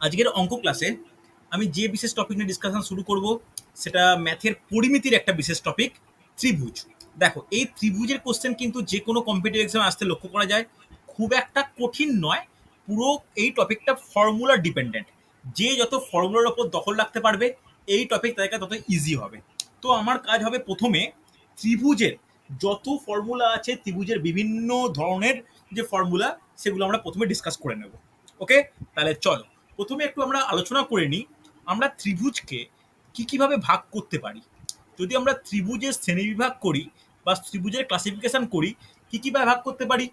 আজকের অঙ্ক ক্লাসে আমি যে বিশেষ টপিক নিয়ে ডিসকাশন শুরু করব সেটা ম্যাথের পরিমিতির একটা বিশেষ টপিক, ত্রিভুজ। দেখো, এই ত্রিভুজের কোশ্চেন কিন্তু যে কোনো কম্পিটিটিভ এক্সামে আসতে লক্ষ্য করা যায়, খুব একটা কঠিন নয়। পুরো এই টপিকটা ফর্মুলা ডিপেন্ডেন্ট। যে যত ফর্মুলার ওপর দখল রাখতে পারবে এই টপিক তাদের কাছে তত ইজি হবে। তো আমার কাজ হবে প্রথমে ত্রিভুজের যত ফর্মুলা আছে, ত্রিভুজের বিভিন্ন ধরনের যে ফর্মুলা, সেগুলো আমরা প্রথমে ডিসকাস করে নেব। ওকে, তাহলে চলো প্রথমে একটু আমরা আলোচনা করে নিই আমরা ত্রিভুজকে কিভাবে ভাগ করতে পারি। যদি আমরা ত্রিভুজের শ্রেণীবিভাগ করি বা ত্রিভুজের ক্লাসিফিকেশন করি, কিভাবে ভাগ করতে পারি।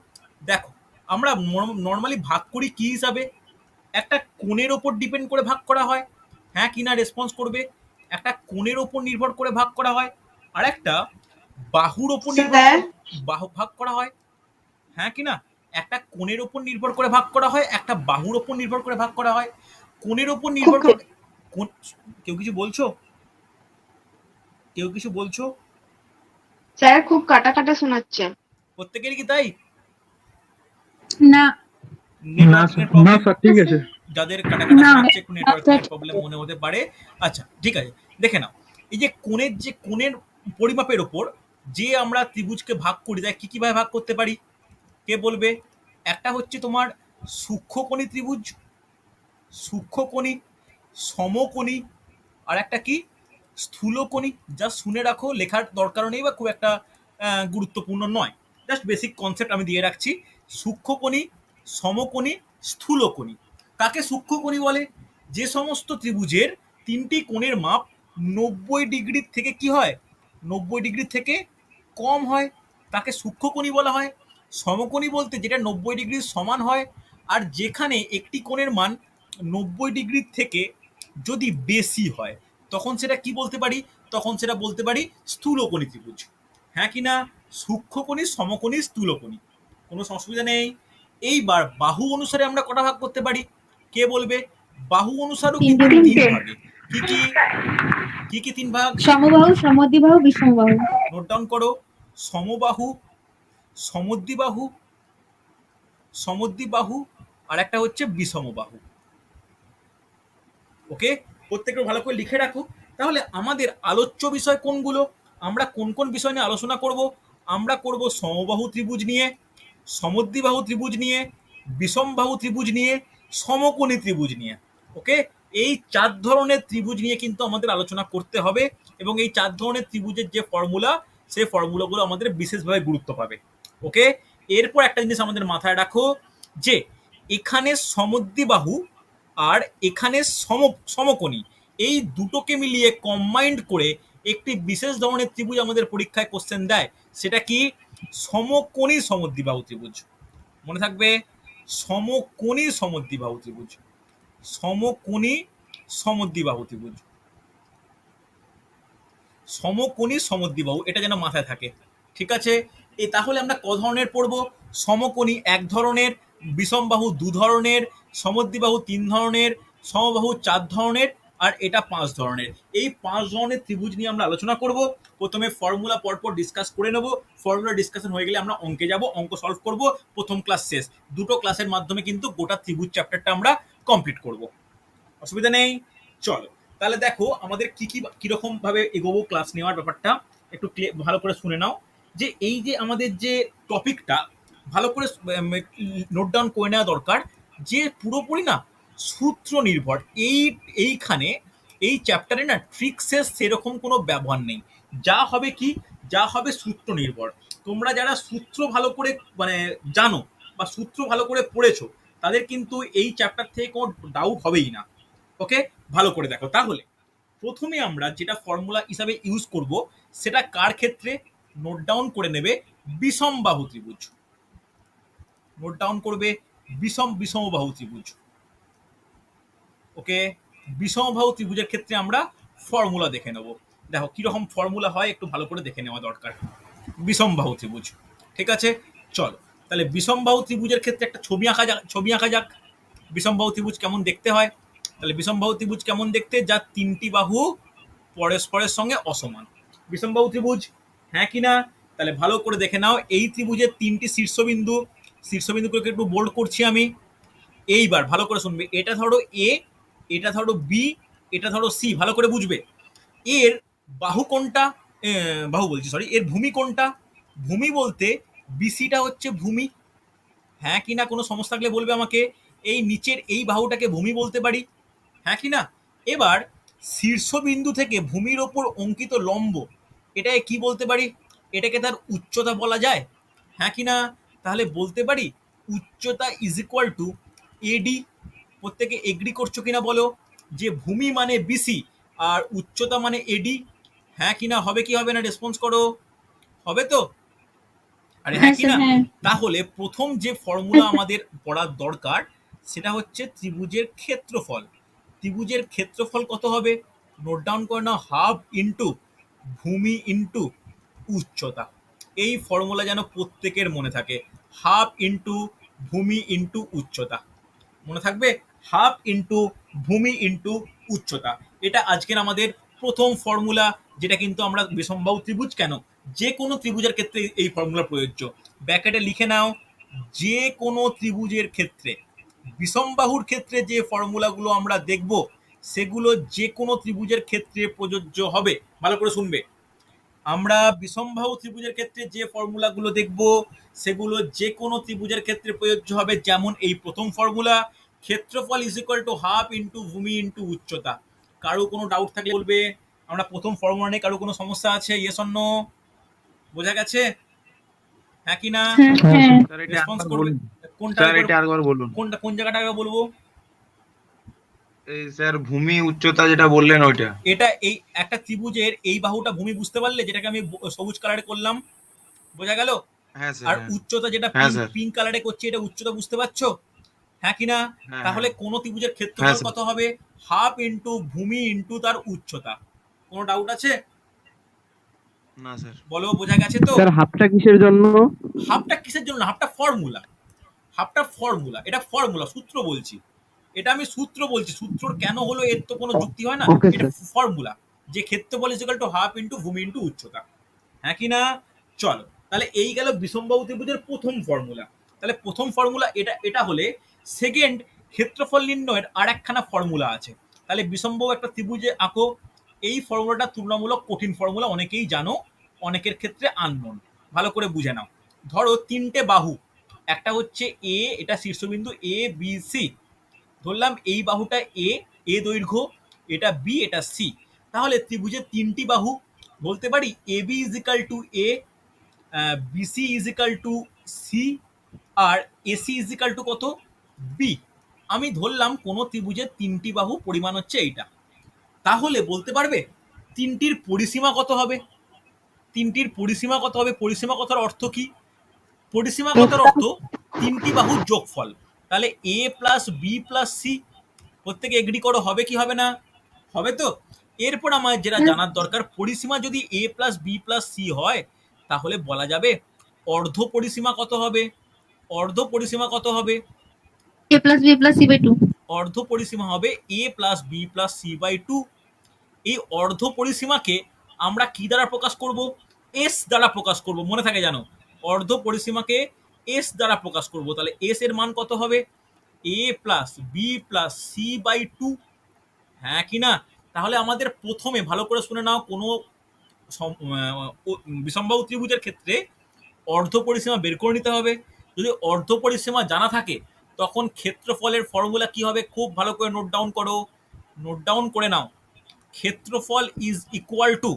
দেখো, আমরা নর্মালি ভাগ করি কি হিসাবে, একটা কোণের ওপর ডিপেন্ড করে ভাগ করা হয়। হ্যাঁ কি না রেসপন্স করবে। একটা কোণের ওপর নির্ভর করে ভাগ করা হয়, আর একটা বাহুর ওপর নির্ভর করে ভাগ করা হয়। হ্যাঁ কি না, একটা কোণের ওপর নির্ভর করে ভাগ করা হয়, একটা বাহুর ওপর নির্ভর করে ভাগ করা হয়। কোণের ওপর নির্ভর করে কেউ কিছু বলছো? কেউ কিছু বলছো? স্যার খুব কাটা কাটা শোনাচ্ছে। প্রত্যেকেরই কি তাই? না না স্যার, ঠিক আছে। যাদের কাটা কাটা না, শোনাচ্ছে একটু নেটওয়ার্কের ঠিক প্রবলেম মনে হতে পারে। আচ্ছা ঠিক আছে, দেখে নাও। এই যে কোণের পরিমাপের ওপর যে আমরা ত্রিভুজকে ভাগ করি, তাই কিভাবে ভাগ করতে পারি কে বলবে? একটা হচ্ছে তোমার সূক্ষ্মকোণী ত্রিভুজ, সূক্ষ্মকোণী, সমকোণী, আর একটা কি স্থূলকোণী। যা শুনে রাখো, লেখার দরকারও নেই বা খুব একটা গুরুত্বপূর্ণ নয়, জাস্ট বেসিক কনসেপ্ট আমি দিয়ে রাখছি। সূক্ষ্মকোণী, সমকোণী, স্থূলকোণী। তাকে সূক্ষ্মকোণী বলে যে সমস্ত ত্রিভুজের তিনটি কোণের মাপ 90 ডিগ্রির থেকে কি হয়, 90 ডিগ্রি থেকে কম হয়, তাকে সূক্ষ্মকোণী বলা হয়। সমকোণী বলতে যেটা 90 ডিগ্রির সমান হয়, আর যেখানে একটি কোণের মান 90 ডিগ্রির থেকে যদি বেশি হয় তখন সেটা কি বলতে পারি, তখন সেটা বলতে পারি স্থূলকোণী ত্রিভুজ। হ্যাঁ কি না, সূক্ষ্মকোণী, সমকোণী, স্থূলকোণী, কোনো অসুবিধা নেই। এইবার বাহু অনুসারে আমরা কটা ভাগ করতে পারি কে বলবে? বাহু অনুসারেও কিন্তু তিন ভাগে। কি কি কি কি তিন ভাগ? সমবাহু, সমদ্বিবাহু, বিষমবাহু। নোট ডাউন করো। সমবাহু, সমদ্বিবাহু, সমদ্বিবাহু, আর একটা হচ্ছে বিষমবাহু। ওকে, প্রত্যেকটা ভালো করে লিখে রাখো। তাহলে আমাদের আলোচ্য বিষয় কোনগুলো, আমরা কোন কোন বিষয় নিয়ে আলোচনা করব? আমরা করব সমবাহু ত্রিভুজ নিয়ে, সমদ্বিবাহু ত্রিভুজ নিয়ে, বিষমবাহু ত্রিভুজ নিয়ে, সমকোণী ত্রিভুজ নিয়ে। ওকে, এই চার ধরনের ত্রিভুজ নিয়ে কিন্তু আমাদের আলোচনা করতে হবে, এবং এই চার ধরনের ত্রিভুজের যে ফর্মুলা, সেই ফর্মুলাগুলো আমাদের বিশেষভাবে গুরুত্ব পাবে। ওকে, এরপর একটা জিনিস আমাদের মাথায় রাখো যে এখানে সমদ্বিবাহু আর এখানে সমকোণী, এই দুটোকে মিলিয়ে কম্বাইন্ড করে একটি বিশেষ ধরনের ত্রিভুজ আমাদের পরীক্ষায় কোশ্চেন দেয়। সেটা কি? সমকোণী সমদ্বিবাহু ত্রিভুজ। মনে থাকবে, সমকোণী সমদ্বিবাহু ত্রিভুজ, সমকোণী সমদ্বিবাহু ত্রিভুজ, সমকোণী সমদ্বিবাহু, এটা যেন মাথায় থাকে। ঠিক আছে, তাহলে আমরা ক ধরনের পড়ব? সমকোণী এক ধরনের, বিষমবাহু দু ধরনের, সমদ্বিবাহু তিন ধরনের, সমবাহু চার ধরনের, আর এটা 5 ধরনের। এই 5 ধরনের ত্রিভুজ নিয়ে আমরা আলোচনা করব। প্রথমে ফর্মুলা পরপর ডিসকাস করে নেব, ফর্মুলা ডিসকাশন হয়ে গেলে আমরা অঙ্কে যাব, অঙ্ক সলভ করব। প্রথম ক্লাস শেষ, দুটো ক্লাসের মাধ্যমে কিন্তু গোটা ত্রিভুজ চ্যাপ্টারটা আমরা কমপ্লিট করব। অসুবিধা নেই, চলো। তাহলে দেখো আমাদের কিরকম ভাবে এগোবো ক্লাস নেওয়ার ব্যাপারটা একটু ভালো করে শুনে নাও। যে এই যে আমাদের যে টপিকটা ভালো করে নোট ডাউন করে নেওয়া দরকার, যে পুরোপুরি না সূত্র নির্ভর। এইখানে এই চ্যাপ্টারে না ট্রিক্সের সেরকম কোনো ব্যবহার নেই। যা হবে কি, যা হবে সূত্র নির্ভর। তোমরা যারা সূত্র ভালো করে জানো বা সূত্র ভালো করে পড়েছো, তাদের কিন্তু এই চ্যাপ্টার থেকে কোনো ডাউট হবেই না। ওকে, ভালো করে দেখো। তাহলে প্রথমে আমরা যেটা ফর্মুলা হিসাবে ইউজ করব সেটা কার ক্ষেত্রে, নোট ডাউন করে নেবে, বিষমবাহু ত্রিভুজ। নোট ডাউন করবে বিষমবাহু ত্রিভুজ। ওকে, বিষমবাহু ত্রিভুজের ক্ষেত্রে আমরা ফর্মুলা দেখে নেব। দেখো কিরকম ফর্মুলা হয় একটু ভালো করে দেখে নেওয়া দরকার। বিষমবাহু ত্রিভুজ, ঠিক আছে, চলো। তাহলে বিষমবাহু ত্রিভুজের ক্ষেত্রে একটা ছবি আঁকা যাক। বিষমবাহু ত্রিভুজ কেমন দেখতে হয়? তাহলে বিষমবাহু ত্রিভুজ কেমন দেখতে? যার তিনটি বাহু পরস্পরের সঙ্গে অসমান, বিষমবাহু ত্রিভুজ। হ্যাঁ কি না? তাহলে ভালো করে দেখে নাও, এই ত্রিভুজের তিনটি শীর্ষবিন্দুগুলোকে একটু বোল্ড করছি আমি। এইবার ভালো করে শুনবে, এটা ধরো এ, এটা ধরো বি, এটা ধরো সি, ভালো করে বুঝবে। এর বাহু কোনটা, বাহু বলছি সরি, এর ভূমি কোনটা? ভূমি বলতে বিসিটা হচ্ছে ভূমি, হ্যাঁ কি না? কোনো সমস্যা থাকলে বলবে আমাকে। এই নিচের এই বাহুটাকে ভূমি বলতে পারি, হ্যাঁ কি না? এবার শীর্ষবিন্দু থেকে ভূমির ওপর অঙ্কিত লম্ব, এটাকে কি বলতে পারি? এটাকে তার উচ্চতা বলা যায়, হ্যাঁ কি না? তাহলে বলতে পারি উচ্চতা ইজ ইকুয়াল টু এডি। প্রত্যেকে এগ্রি করছো কিনা বলো, যে ভূমি মানে বিসি আর উচ্চতা মানে এডি, হ্যাঁ কি না? হবে কি হবে না? রেসপন্স করো, হবে তো? আরে হ্যাঁ হ্যাঁ কি স্যার, না? হ্যাঁ। তাহলে প্রথম যে ফর্মুলা আমাদের পড়ার দরকার সেটা হচ্ছে ত্রিভুজের ক্ষেত্রফল। ত্রিভুজের ক্ষেত্রফল কত হবে? নোট ডাউন করে নাও, হাফ ইন্টু ভূমি ইন্টু উচ্চতা। এই ফর্মুলা যেন প্রত্যেকের মনে থাকে, হাফ ইন্টু ভূমি ইন্টু উচ্চতা। মনে থাকবে, হাফ ইন্টু ভূমি ইন্টু উচ্চতা। এটা আজকের আমাদের প্রথম ফর্মুলা, যেটা কিন্তু আমরা বিষমবাহু ত্রিভুজ কেন, যে কোনো ত্রিভুজের ক্ষেত্রে এই ফর্মুলা প্রযোজ্য। ব্যাকেটে লিখে নাও, যে কোনো ত্রিভুজের ক্ষেত্রে, বিষমবাহুর ক্ষেত্রে যে ফর্মুলাগুলো আমরা দেখব সেগুলো যে কোনো ত্রিভুজের ক্ষেত্রে প্রযোজ্য হবে। ভালো করে শুনবে, আমরা বিষমবাহু ত্রিভুজের ক্ষেত্রে যে ফর্মুলাগুলো দেখব সেগুলো যে কোনো ত্রিভুজের ক্ষেত্রে প্রযোজ্য হবে। যেমন এই প্রথম ফর্মুলা, ক্ষেত্রফল is equal two half into ভূমি ইন্টু উচ্চতা। কারো কোনো ডাউট থাকলে বলবে। আমরা প্রথম ফর্মুলা নিয়ে কারো কোনো সমস্যা আছে? Yes or no? বোঝা গেছে, হ্যাঁ কি না? স্যার, হ্যাঁ হ্যাঁ। স্যার, এটা রেসপন্স একবার করবে। বলুন। কোনটা স্যার আরেকবার? এটা একবার বলুন। কোনটা, কোন জায়গাটা আগে বলবো? এই স্যার ভূমি উচ্চতা যেটা বললেন ওইটা। এটা এই একটা ত্রিভুজের এই বাহুটা ভূমি, বুঝতে পারলে? যেটাকে আমি সবুজ কালারে করলাম, বোঝা গেল? হ্যাঁ স্যার, আর হ্যাঁ। উচ্চতা যেটা হ্যাঁ পিঙ্ক স্যার। পিঙ্ক কালারে করছি, এটা উচ্চতা, বুঝতে পারছো, হ্যাঁ কি না? হ্যাঁ, তাহলে হ্যাঁ। কোন ত্রিভুজের হ্যাঁ ক্ষেত্রফল স্যার। কত হবে? হাফ ইন্টু ভূমি ইন্টু তার উচ্চতা। কোনো ডাউট আছে? না স্যার। বলো, বোঝা গেছে তো? স্যার হাফটা কিসের জন্য? হাফটা কিসের জন্য? হাফটা ফর্মুলা, হাফটা ফর্মুলা, এটা ফর্মুলা, সূত্র বলছি। এটা আমি সূত্র বলছি, সূত্র কেন হলো এর তো কোনো যুক্তি হয় না। ওকে এটা স্যার। ফর্মুলা, যে ক্ষেত্রফল is equal two half into ভূমি ইন্টু উচ্চতা, হ্যাঁ কি না? চলো, তাহলে এই গেল বিষমবাহু ত্রিভুজের প্রথম ফর্মুলা। তাহলে প্রথম ফর্মুলা এটা, এটা হলে সেকেন্ড ক্ষেত্রফল নির্ণয়ের আর একখানা ফর্মুলা আছে। তাহলে বিষমবাহু একটা ত্রিভুজে আঁকো। এই ফর্মুলাটা তুলনামূলক কঠিন ফর্মুলা, অনেকেই জানো, অনেকের ক্ষেত্রে আননোন। ভালো করে বুঝে নাও। ধরো তিনটে বাহু, একটা হচ্ছে এ, এটা শীর্ষবিন্দু এ বি সি। ধরলাম এই বাহুটা এ, এ দৈর্ঘ্য, এটা বি, এটা সি। তাহলে ত্রিভুজের তিনটি বাহু, বলতে পারি A B is equal to A, BC is equal to C, আর এসি ইজ ইকাল টু কত? বি। আমি ধরলাম কোনো ত্রিভুজের তিনটি বাহু পরিমাণ হচ্ছে এইটা। তাহলে বলতে পারবে তিনটির পরিসীমা কত হবে? তিনটির পরিসীমা কত হবে? পরিসীমা কথার অর্থ কি? পরিসীমা কথার অর্থ তিনটি বাহুর যোগফল। তাহলে এ প্লাস বি প্লাস সি। প্রত্যেকে এগ্রি করো, হবে কি হবে না? হবে তো? এরপর আমার যেটা জানার দরকার, পরিসীমা যদি এ প্লাস বি প্লাস সি হয়, তাহলে বলা যাবে অর্ধ পরিসীমা কত হবে? অর্ধ পরিসীমা কত হবে? A plus B plus C by 2. অর্ধ পরিসীমা হবে a plus b plus c by two. এই অর্ধ পরিসীমাকে আমরা কি দ্বারা প্রকাশ করব? এস দ্বারা প্রকাশ করব, মনে থাকে জানো। অর্ধ পরিসীমাকে এস দ্বারা প্রকাশ করব। তাহলে এস এর মান কত হবে? A plus b plus c by two, হ্যাঁ কি না? তাহলে আমাদের প্রথমে ভালো করে শুনে নাও, কোনো বিষমবাহু ত্রিভুজের ক্ষেত্রে অর্ধ পরিসীমা বের করে নিতে হবে। যদি অর্ধ পরিসীমা জানা থাকে, তখন ক্ষেত্রফলের ফর্মুলা কি হবে? খুব ভালো করে নোট ডাউন করো, নোট ডাউন করে নাও। ক্ষেত্রফল is equal to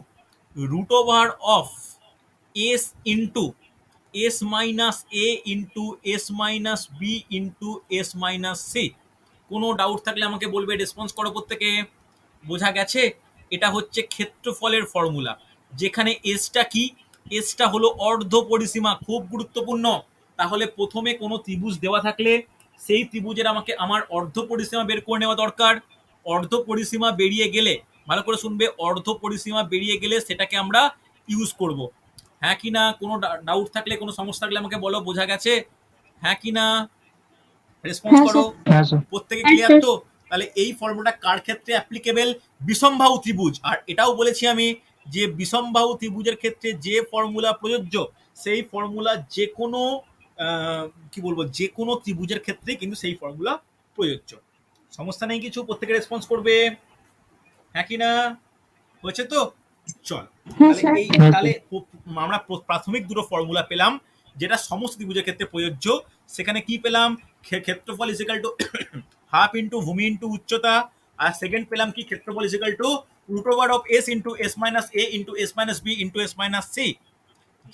root over of S into S minus A into S minus B into S minus C. কোনো ডাউট থাকলে আমাকে বলবে, রেসপন্স করো প্রত্যেকে। বোঝা গেছে? এটা হচ্ছে ক্ষেত্রফলের ফর্মুলা, যেখানে এসটা কি? এসটা হলো অর্ধ পরিসীমা, খুব গুরুত্বপূর্ণ। তাহলে প্রথমে কোনো ত্রিভুজ দেওয়া থাকলে সেই ত্রিভুজের আমাকে আমার অর্ধ পরিসীমা বের করে নেওয়া দরকার। অর্ধ পরিসীমা বেরিয়ে গেলে, ভালো করে শুনবে, অর্ধ পরিসীমা বেরিয়ে গেলে সেটাকে আমরা ইউজ করব, হ্যাঁ কি না? কোনো ডাউট থাকলে, কোনো সমস্যা থাকলে আমাকে বলো। বোঝা গেছে, হ্যাঁ কি না? রেসপন্স হ্যাঁ করো। স্যার। হ্যাঁ স্যার। প্রত্যেকে হ্যাঁ ক্লিয়ার স্যার। তো? তাহলে এই ফর্মুলাটা কার ক্ষেত্রে অ্যাপ্লিকেবল? বিষমবাহু ত্রিভুজ। আর এটাও বলেছি আমি যে বিষমবাহু ত্রিভুজের ক্ষেত্রে যে ফর্মুলা প্রযোজ্য, সেই ফর্মুলা যে কোনো কি বলবো, যে কোনো ত্রিভুজের ক্ষেত্রে কিন্তু সেই ফর্মুলা প্রযোজ্য। সমস্যা নেই কিছু, প্রত্যেকে রেসপন্স করবে, হ্যাঁ কি না? হয়েছে তো? চল, হ্যাঁ তাহলে স্যার। তাহলে আমরা প্রাথমিক দুটো ফর্মুলা পেলাম যেটা সমস্ত ত্রিভুজের ক্ষেত্রে প্রযোজ্য। সেখানে কি পেলাম? ক্ষেত্রফল ইজিক্যাল টু হাফ ইন্টু ভূমি ইন্টু উচ্চতা। আর সেকেন্ড পেলাম কি? ক্ষেত্রফল is equal to root over of S into S minus A into S minus B into S minus C,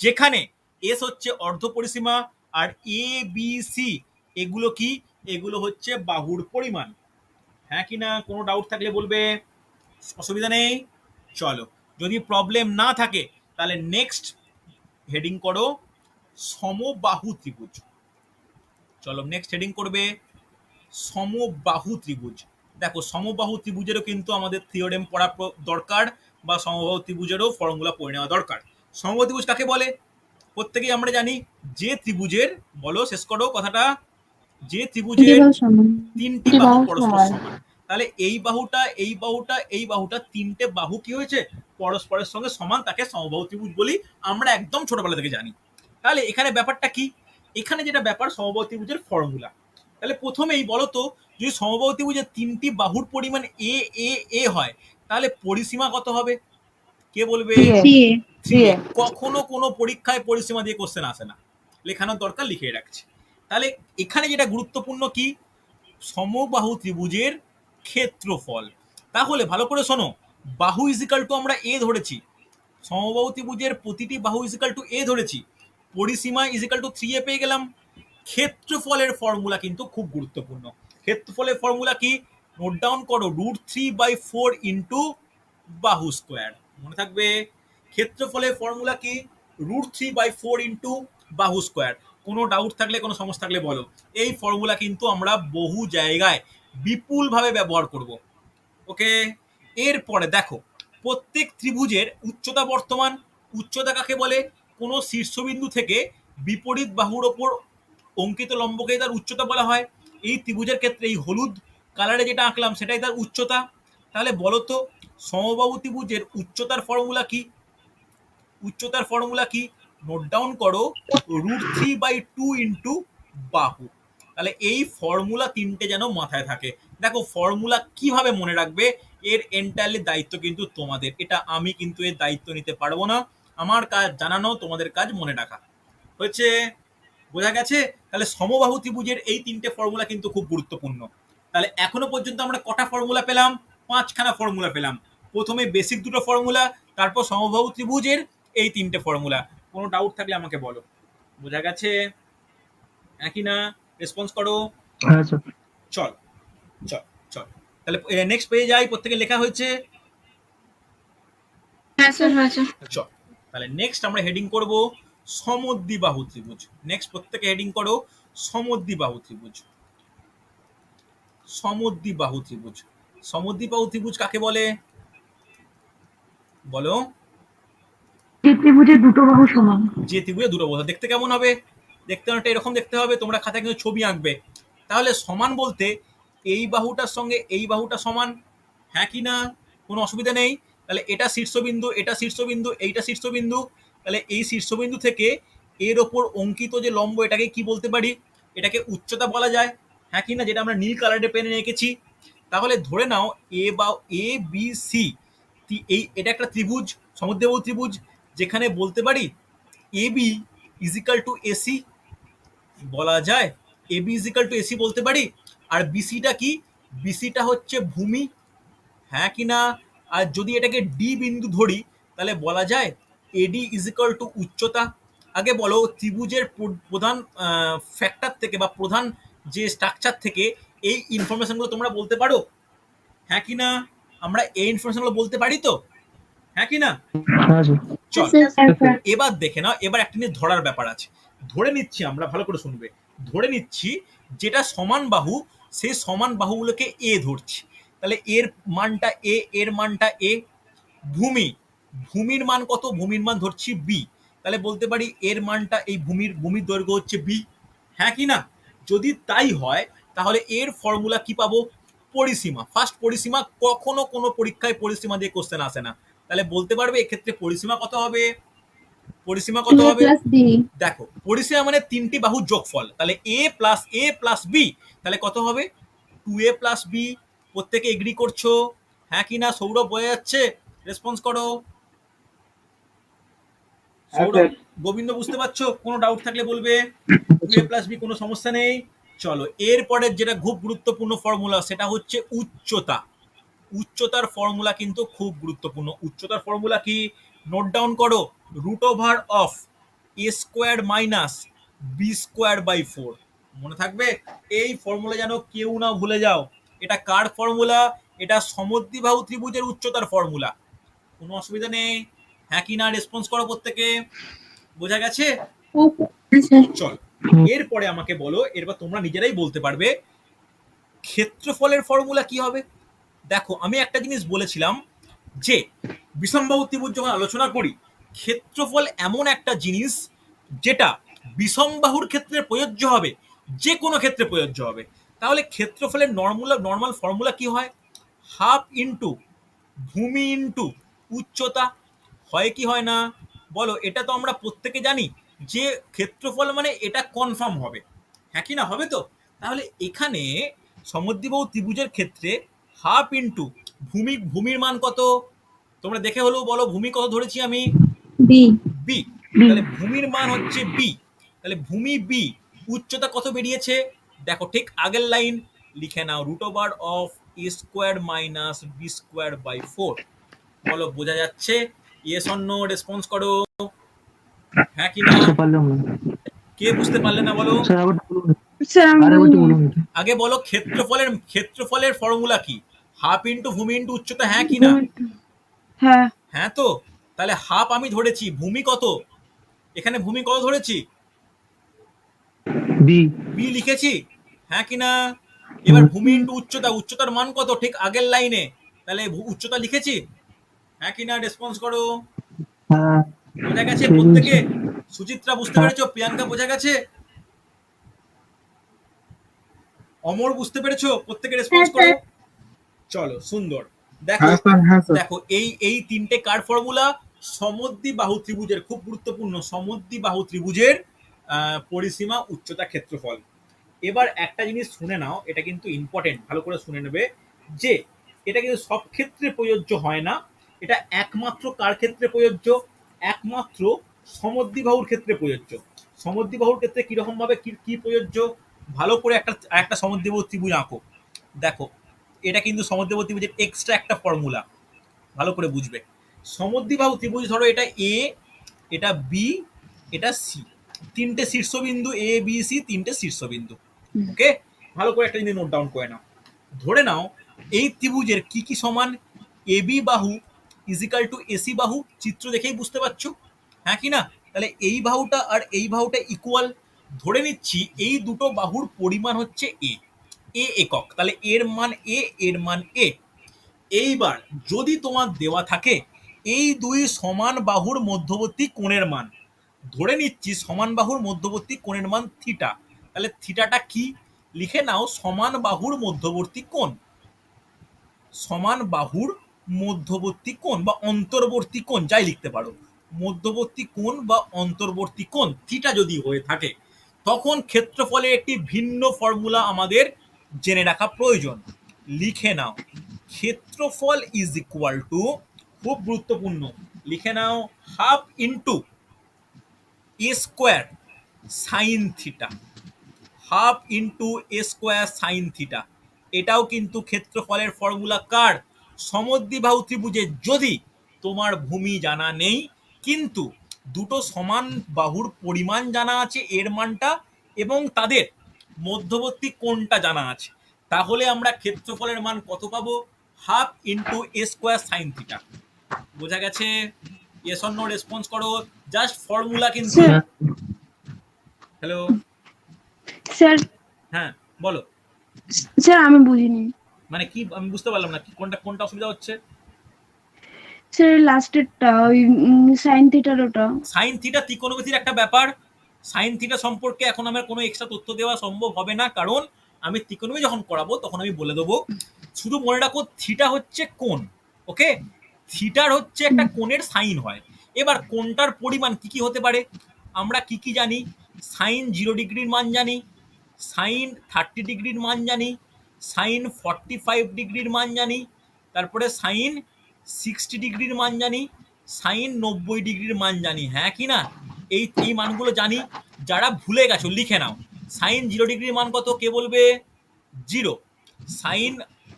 যেখানে এস হচ্ছে অর্ধ পরিসীমা আর এ বি সি এগুলো কি? এগুলো হচ্ছে বাহুর পরিমাণ, হ্যাঁ কি না? কোনো ডাউট থাকলে বলবে, অসুবিধা নেই। চলো, যদি প্রবলেম না থাকে তাহলে নেক্সট হেডিং করো সমবাহু ত্রিভুজ। চলো নেক্সট হেডিং করবে সমবাহু ত্রিভুজ। দেখো সমবাহু ত্রিভুজেরও কিন্তু আমাদের থিওরেম পড়া দরকার, বা সমবাহু ত্রিভুজেরও ফর্মুলা পড়ে নেওয়া দরকার। সমবাহু ত্রিভুজ কাকে বলে? প্রত্যেকেই আমরা জানি, যে ত্রিভুজের, বলো শেষ করো কথাটা, যে ত্রিভুজের তিনটি বাহু পরস্পর সমান। তাহলে এই বাহুটা, এই বাহুটা, এই বাহুটা, তিনটে বাহু কি হয়েছে? পরস্পরের সঙ্গে সমান, তাকে সমবাহু ত্রিভুজ বলি আমরা, একদম ছোটবেলা থেকে জানি। তাহলে এখানে ব্যাপারটা কি? এখানে যেটা ব্যাপার, সমবাহু ত্রিভুজের ফর্মুলা। তাহলে প্রথমেই বলো তো, যদি সমবাহু ত্রিভুজের তিনটি বাহুর পরিমাণ এ এ এ হয়, তাহলে পরিসীমা কত হবে? কে বলবে? সিএ। 3a। কখনো কোনো পরীক্ষায় পরিসীমা দিয়ে কোশ্চেন আসে না, লেখানোর দরকার লিখে রাখছি। তাহলে এখানে যেটা গুরুত্বপূর্ণ কি? সমবাহু ত্রিভুজের ক্ষেত্রফল। তাহলে ভালো করে শোনো, বাহু ইজিক্যাল টু আমরা এ ধরেছি, সমবাহু ত্রিভুজের প্রতিটি বাহু ইজিক্যাল টু এ ধরেছি, পরিসীমা ইজিক্যাল টু 3a পেয়ে গেলাম। ক্ষেত্রফলের ফর্মুলা কিন্তু খুব গুরুত্বপূর্ণ। ক্ষেত্রফলের ফর্মুলা কি? নোট ডাউন করো, √3/4 ইন্টু বাহু স্কোয়ার। মনে থাকবে, ক্ষেত্রফলের ফর্মুলা কি? √3/4 ইন্টু বাহু স্কোয়ার। কোনো ডাউট থাকলে, কোনো সমস্যা থাকলে বলো। এই ফর্মুলা কিন্তু আমরা বহু জায়গায় বিপুলভাবে ব্যবহার করব। ওকে, এরপরে দেখো, প্রত্যেক ত্রিভুজের উচ্চতা বর্তমান। উচ্চতা কাকে বলে? কোনো শীর্ষবিন্দু থেকে বিপরীত বাহুর ওপর অঙ্কিত লম্বকে তার উচ্চতা বলা হয়। এই ত্রিভুজের ক্ষেত্রে এই হলুদ কালারে যেটা আঁকলাম সেটাই তার উচ্চতা। তাহলে বলো তো, সমবাহু ত্রিভুজের উচ্চতার ফর্মুলা কি? উচ্চতার ফর্মুলা কি? নোট ডাউন করো, √3/2 ইন্টু বাহু। তাহলে এই ফর্মুলা তিনটে যেন মাথায় থাকে। দেখো ফর্মুলা কিভাবে মনে রাখবে, এর এন্টায়ারলি দায়িত্ব কিন্তু তোমাদের। এটা আমি কিন্তু এর দায়িত্ব নিতে পারবো না। আমার কাজ জানানো, তোমাদের কাজ মনে রাখা। হয়েছে? বোঝা গেছে? তাহলে সমবাহু ত্রিভুজের এই তিনটে ফর্মুলা কিন্তু খুব গুরুত্বপূর্ণ। তাহলে এখনো পর্যন্ত আমরা কটা ফর্মুলা পেলাম? 5খানা ফর্মুলা পেলাম। প্রথমে বেসিক দুটো ফর্মুলা, তারপর সমবাহু ত্রিভুজের এই তিনটে ফর্মুলা। কোনো ডাউট থাকলে আমাকে বলো। বোঝা গেছে? একই না? রেসপন্স করো। হ্যাঁ স্যার। চল চল চল, তাহলে নেক্সট পেয়ে যাই। প্রত্যেকে লেখা হয়েছে? হ্যাঁ স্যার হয়েছে। চল, তাহলে নেক্সট আমরা হেডিং করব সমদ্বিবাহু ত্রিভুজ। নেক্সট প্রত্যেকে হেডিং করো সমদ্বিবাহু ত্রিভুজ। সমদ্বিবাহু ত্রিভুজ। সমদ্বিবাহু ত্রিভুজ কাকে বলে? বলো। যে ত্রিভুজের দুটো বাহু সমান। যে ত্রিভুজে দুটো বাহু দেখতে কেমন হবে? দেখতে অনেকটা এরকম দেখতে হবে। তোমরা খাতায় কিন্তু ছবি আঁকবে। তাহলে সমান বলতে এই বাহুটার সঙ্গে এই বাহুটা সমান, হ্যাঁ কি না? কোনো অসুবিধা নেই। তাহলে এটা শীর্ষবিন্দু, এটা শীর্ষবিন্দু, এইটা শীর্ষবিন্দু। তাহলে এই শীর্ষবিন্দু থেকে এর ওপর অঙ্কিত যে লম্ব, এটাকে কি বলতে পারি? এটাকে উচ্চতা বলা যায়, হ্যাঁ কি না? যেটা আমরা নীল কালারের পেনে এঁকেছি। তাহলে ধরে নাও এ বি সি, এটা একটা ত্রিভুজ, সমদ্বিবাহু ত্রিভুজ, যেখানে বলতে পারি A B is equal to AC বলা যায়। A B is equal to AC বলতে পারি। আর বিসিটা কি? বিসিটা হচ্ছে ভূমি, হ্যাঁ কি না? আর যদি এটাকে ডি বিন্দু ধরি তাহলে বলা যায় এডি ইজিক্যাল টু উচ্চতা। আগে বলো, ত্রিভুজের প্রধান ফ্যাক্টর থেকে বা প্রধান যে স্ট্রাকচার থেকে এই ইনফরমেশনগুলো তোমরা বলতে পারো, হ্যাঁ কি না? আমরা এই ইনফরমেশনগুলো বলতে পারি তো, হ্যাঁ কি না? হ্যাঁ স্যার। চল, স্যার এবার দেখে নাও, এবার একটা নিয়ে ধরার ব্যাপার আছে। ধরে নিচ্ছি, আমরা ভালো করে শুনবে, ধরে নিচ্ছি যেটা সমান বাহু, সেই সমান বাহুগুলোকে এ ধরছি। তাহলে এর মানটা এ, এর মানটা এ। ভূমি, ভূমির মান কত? ভূমির মান ধরছি বি। তাহলে বলতে পারি এর মানটা, এই ভূমির দৈর্ঘ্য হচ্ছে বি, হ্যাঁ কি না? যদি তাই হয় তাহলে এর ফর্মুলা কি পাবো? পরিসীমা। ফার্স্ট পরিসীমা, কখনো কোনো পরীক্ষায় পরিসীমা দিয়ে কোশ্চেন আসে না। তাহলে বলতে পারবে এক্ষেত্রে পরিসীমা কত হবে? পরিসীমা কত হবে? দেখো, পরিসীমা মানে তিনটি বাহুর যোগফল। তাহলে এ প্লাস বি, তাহলে কত হবে? 2a প্লাস বি, প্রত্যেকে এগ্রি করছো? হ্যাঁ কি না? সৌরভ বোঝা যাচ্ছে? রেসপন্স করো। সৌরভ, গোবিন্দ বুঝতে পারছো? কোনো ডাউট থাকলে বলবে। 2a প্লাস বি, কোনো সমস্যা নেই। চলো, এরপরের যেটা খুব গুরুত্বপূর্ণ ফর্মুলা সেটা হচ্ছে উচ্চতা। উচ্চতার ফর্মুলা কিন্তু খুব গুরুত্বপূর্ণ। উচ্চতার ফর্মুলা কি? নোট ডাউন করো, root over of A square minus B square by 4। মনে থাকবে? এই ফর্মুলা যেন কেউ না ভুলে যাও। এটা কার ফর্মুলা? এটা সমদ্বিবাহু ত্রিভুজের উচ্চতার ফর্মুলা। কোনো অসুবিধা নেই। হ্যাঁ কি না? রেসপন্স করো প্রত্যেকে। বোঝা গেছে? স্যার চল, এরপরে আমাকে বলো, এরপর তোমরা নিজেরাই বলতে পারবে ক্ষেত্রফলের ফর্মুলা কি হবে। দেখো, আমি একটা জিনিস বলেছিলাম যে বিষমবাহু ত্রিভুজ যখন আলোচনা করি, ক্ষেত্রফল এমন একটা জিনিস যেটা বিষমবাহুর ক্ষেত্রে প্রযোজ্য হবে, যে কোনো ক্ষেত্রে প্রযোজ্য হবে। তাহলে ক্ষেত্রফলের নর্মাল ফর্মুলা কি হয়? হাফ ইন্টু ভূমি ইন্টু উচ্চতা। হয় কি হয় না বলো? এটা তো আমরা প্রত্যেকে জানি যে ক্ষেত্রফল মানে এটা কনফার্ম হবে। হ্যাঁ কি না? হবে তো? তাহলে এখানে সমদ্বিবাহু ত্রিভুজের ক্ষেত্রে হাফ ইন্টু ভূমির মান কত? তোমরা দেখে হলেও বলো, ভূমি কত ধরেছি আমি? B B. বি। তাহলে ভূমির মান হচ্ছে বি। তাহলে ভূমি বি, উচ্চতা কত বেরিয়েছে? দেখো, ঠিক আগের লাইন লিখে নাও, root over of A square minus B square by 4। বলো, বোঝা যাচ্ছে? Yes or no? রেসপন্স করো। হ্যাঁ কি না? বুঝতে পারলাম না কে বুঝতে পারলে না বলো? স্যার, আবার একটু বলুন। স্যার আর একবার একটু বলুন এটা। আগে বলো, ক্ষেত্রফলের ফর্মুলা কি? হাফ ইন্টু ভূমি ইন্টু উচ্চতা। হ্যাঁ কি না? হ্যাঁ। হ্যাঁ তো? তাহলে হাফ আমি ধরেছি, ভূমি কত? এখানে ভূমি কত ধরেছি? বি। বি লিখেছি। হ্যাঁ কি না? এবার ভূমি ইন্টু উচ্চতা, উচ্চতার মান কত? ঠিক আগের লাইনে। তাহলে উচ্চতা লিখেছি। হ্যাঁ কি না? রেসপন্স করো। হ্যাঁ, বোঝা গেছে ঠিক প্রত্যেকে? আছে। সুচিত্রা বুঝতে হ্যাঁ। পেরেছো? প্রিয়াঙ্কা বোঝা গেছে? অমর বুঝতে পেরেছো? প্রত্যেকে রেসপন্স করো। চলো, সুন্দর। দেখো, হ্যাঁ স্যার, হ্যাঁ স্যার। দেখো এই তিনটে কার ফর্মুলা? সমদ্বিবাহু ত্রিভুজের, খুব গুরুত্বপূর্ণ, সমদ্বিবাহু ত্রিভুজের পরিসীমা, উচ্চতা, ক্ষেত্রফল। এবার একটা জিনিস শুনে নাও, এটা কিন্তু ইম্পর্টেন্ট, ভালো করে শুনে নেবে, যে এটা কিন্তু সব ক্ষেত্রে প্রযোজ্য হয় না। এটা একমাত্র কার ক্ষেত্রে প্রযোজ্য? একমাত্র সমদ্বিবাহুর ক্ষেত্রে প্রযোজ্য। সমদ্বিবাহুর ক্ষেত্রে কিরকম ভাবে কি প্রযোজ্য? ভালো করে একটা সমদ্বিবাহু ত্রিভুজ আঁকো। দেখো, এটা কিন্তু সমদ্বিবাহু ত্রিভুজের এক্সট্রা একটা ফর্মুলা, ভালো করে বুঝবে। সমদ্বিবাহু ত্রিভুজ ধরো, এটা এ, এটা বি, এটা সি। তিনটে শীর্ষবিন্দু, এ বি সি, তিনটে শীর্ষবিন্দু। ওকে, ভালো করে একটা জিনিস নোট ডাউন করে নাও। ধরে নাও এই ত্রিভুজের কি কি সমান? এ বি বাহু ইজিক্যাল টু এসি বাহু। চিত্র দেখেই বুঝতে পারছো। হ্যাঁ কি না? তাহলে এই বাহুটা আর এই বাহুটা ইকুয়াল। ধরে নিচ্ছি এই দুটো বাহুর পরিমাণ হচ্ছে এ, এ একক। তাহলে এর মান এ, এর মান এ। এইবার যদি তোমার দেওয়া থাকে এই দুই সমান বাহুর মধ্যবর্তী কোণের মান, ধরে নিচ্ছি সমান বাহুর মধ্যবর্তী কোণের মান থিটা। তাহলে থিটাটা কি? লিখে নাও, সমান বাহুর মধ্যবর্তী কোণ। সমান বাহুর মধ্যবর্তী কোণ বা অন্তর্বর্তী কোণ, যাই লিখতে পারো। মধ্যবর্তী কোণ বা অন্তর্বর্তী কোণ থিটা যদি হয়ে থাকে, তখন ক্ষেত্রফলের একটি ভিন্ন ফর্মুলা আমাদের জেনে রাখা প্রয়োজন। লিখে নাও, ক্ষেত্রফল ইজ ইকুয়াল টু, খুব গুরুত্বপূর্ণ, লিখে নাও, হাফ ইন্টু এ square sine theta. Half into এ স্কোয়ার সাইন থিটা। এটাও কিন্তু ক্ষেত্রফলের ফর্মুলা কার? সমদ্বিবাহু ত্রিভুজের। যদি তোমার ভূমি জানা নেই, কিন্তু দুটো সমান বাহুর পরিমাণ জানা আছে, এর মানটা, এবং তাদের মধ্যবর্তী কোণটা জানা আছে, তাহলে আমরা ক্ষেত্রফলের মান কত পাবো? হাফ ইন্টু এ স্কোয়ার সাইন থিটা। বোঝা গেছে? Yes or no? রেসপন্স করো। জাস্ট ফর্মুলা কিন্তু। স্যার। হ্যালো? স্যার, হ্যাঁ, বলো। স্যার আমি বুঝিনি। মানে কি? আমি বুঝতে পারলাম না, কি কোনটা কোনটা অসুবিধা হচ্ছে? স্যার লাস্টেরটা, ওই সাইন থিটার ওটা। সাইন থিটা ত্রিকোণমিতির একটা ব্যাপার। সাইন থিটা সম্পর্কে এখন আমার কোনো এক্সট্রা তথ্য দেওয়া সম্ভব হবে না, কারণ আমি ত্রিকোণমিতি যখন করাবো তখন আমি বলে দেবো। শুধু মনে রাখো, থিটা হচ্ছে কোণ। ওকে, থিটার হচ্ছে একটা কোণের সাইন হয়। এবার কোণটার পরিমাণ কি কি হতে পারে? আমরা কি কি জানি? সাইন 0 ডিগ্রির মান জানি, সাইন 30 ডিগ্রির মান জানি, সাইন 45 ডিগ্রির মান জানি, তারপরে সাইন 60 ডিগ্রির মান জানি, সাইন 90 ডিগ্রির মান জানি, হ্যাঁ কি না? এই মানগুলো জানি। যারা ভুলে গেছো লিখে নাও। সাইন 0 ডিগ্রির মান কত? কে বলবে? 0। সাইন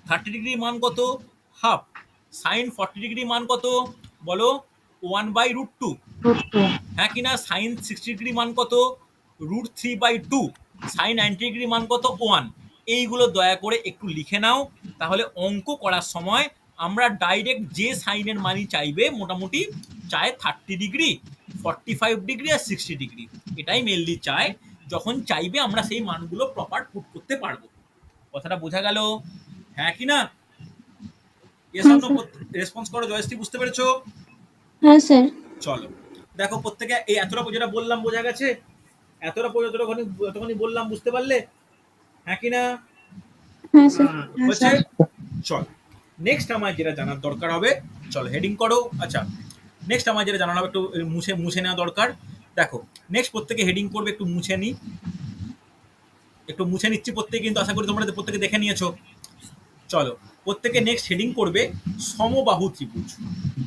30 ডিগ্রির মান কত? হাফ। সাইন 40 ডিগ্রির মান কত? বলো। 1/√2, হ্যাঁ কি না? সাইন 60 ডিগ্রি মান কত? √3/2। সাইন 90 ডিগ্রি মান কত? 1। এইগুলো দয়া করে একটু লিখে নাও, তাহলে অঙ্ক করার সময় আমরা ডাইরেক্ট যে সাইনের মানই চাইবে, মোটামুটি চায় 30 ডিগ্রি, 45 ডিগ্রি আর 60 ডিগ্রি, এটাই মেনলি চায়। যখন চাইবে আমরা সেই মানগুলো প্রপার পুট করতে পারবো। কথাটা বোঝা গেল? হ্যাঁ কি না? রেসপন্স করো। জয়শ্রী, বুঝতে পেরেছো? হ্যাঁ স্যার। চলো দেখো প্রত্যেকে, এই এতটা যেটা বললাম বোঝা গেছে? এতখানি বললাম, বুঝতে পারলে? হ্যাঁ কি না? হ্যাঁ স্যার। হচ্ছে। চল, নেক্সট আমার যেটা জানার দরকার হবে, চলো হেডিং করো। আচ্ছা, নেক্সট আমার যেটা জানানো হবে একটু মুছে নেওয়া দরকার। দেখো নেক্সট প্রত্যেকে হেডিং করবে, একটু মুছে নিচ্ছি প্রত্যেকে, কিন্তু আশা করি তোমরা প্রত্যেকে দেখে নিয়েছো। চলো প্রত্যেকে নেক্সট হেডিং করবে সমবাহু ত্রিভুজ।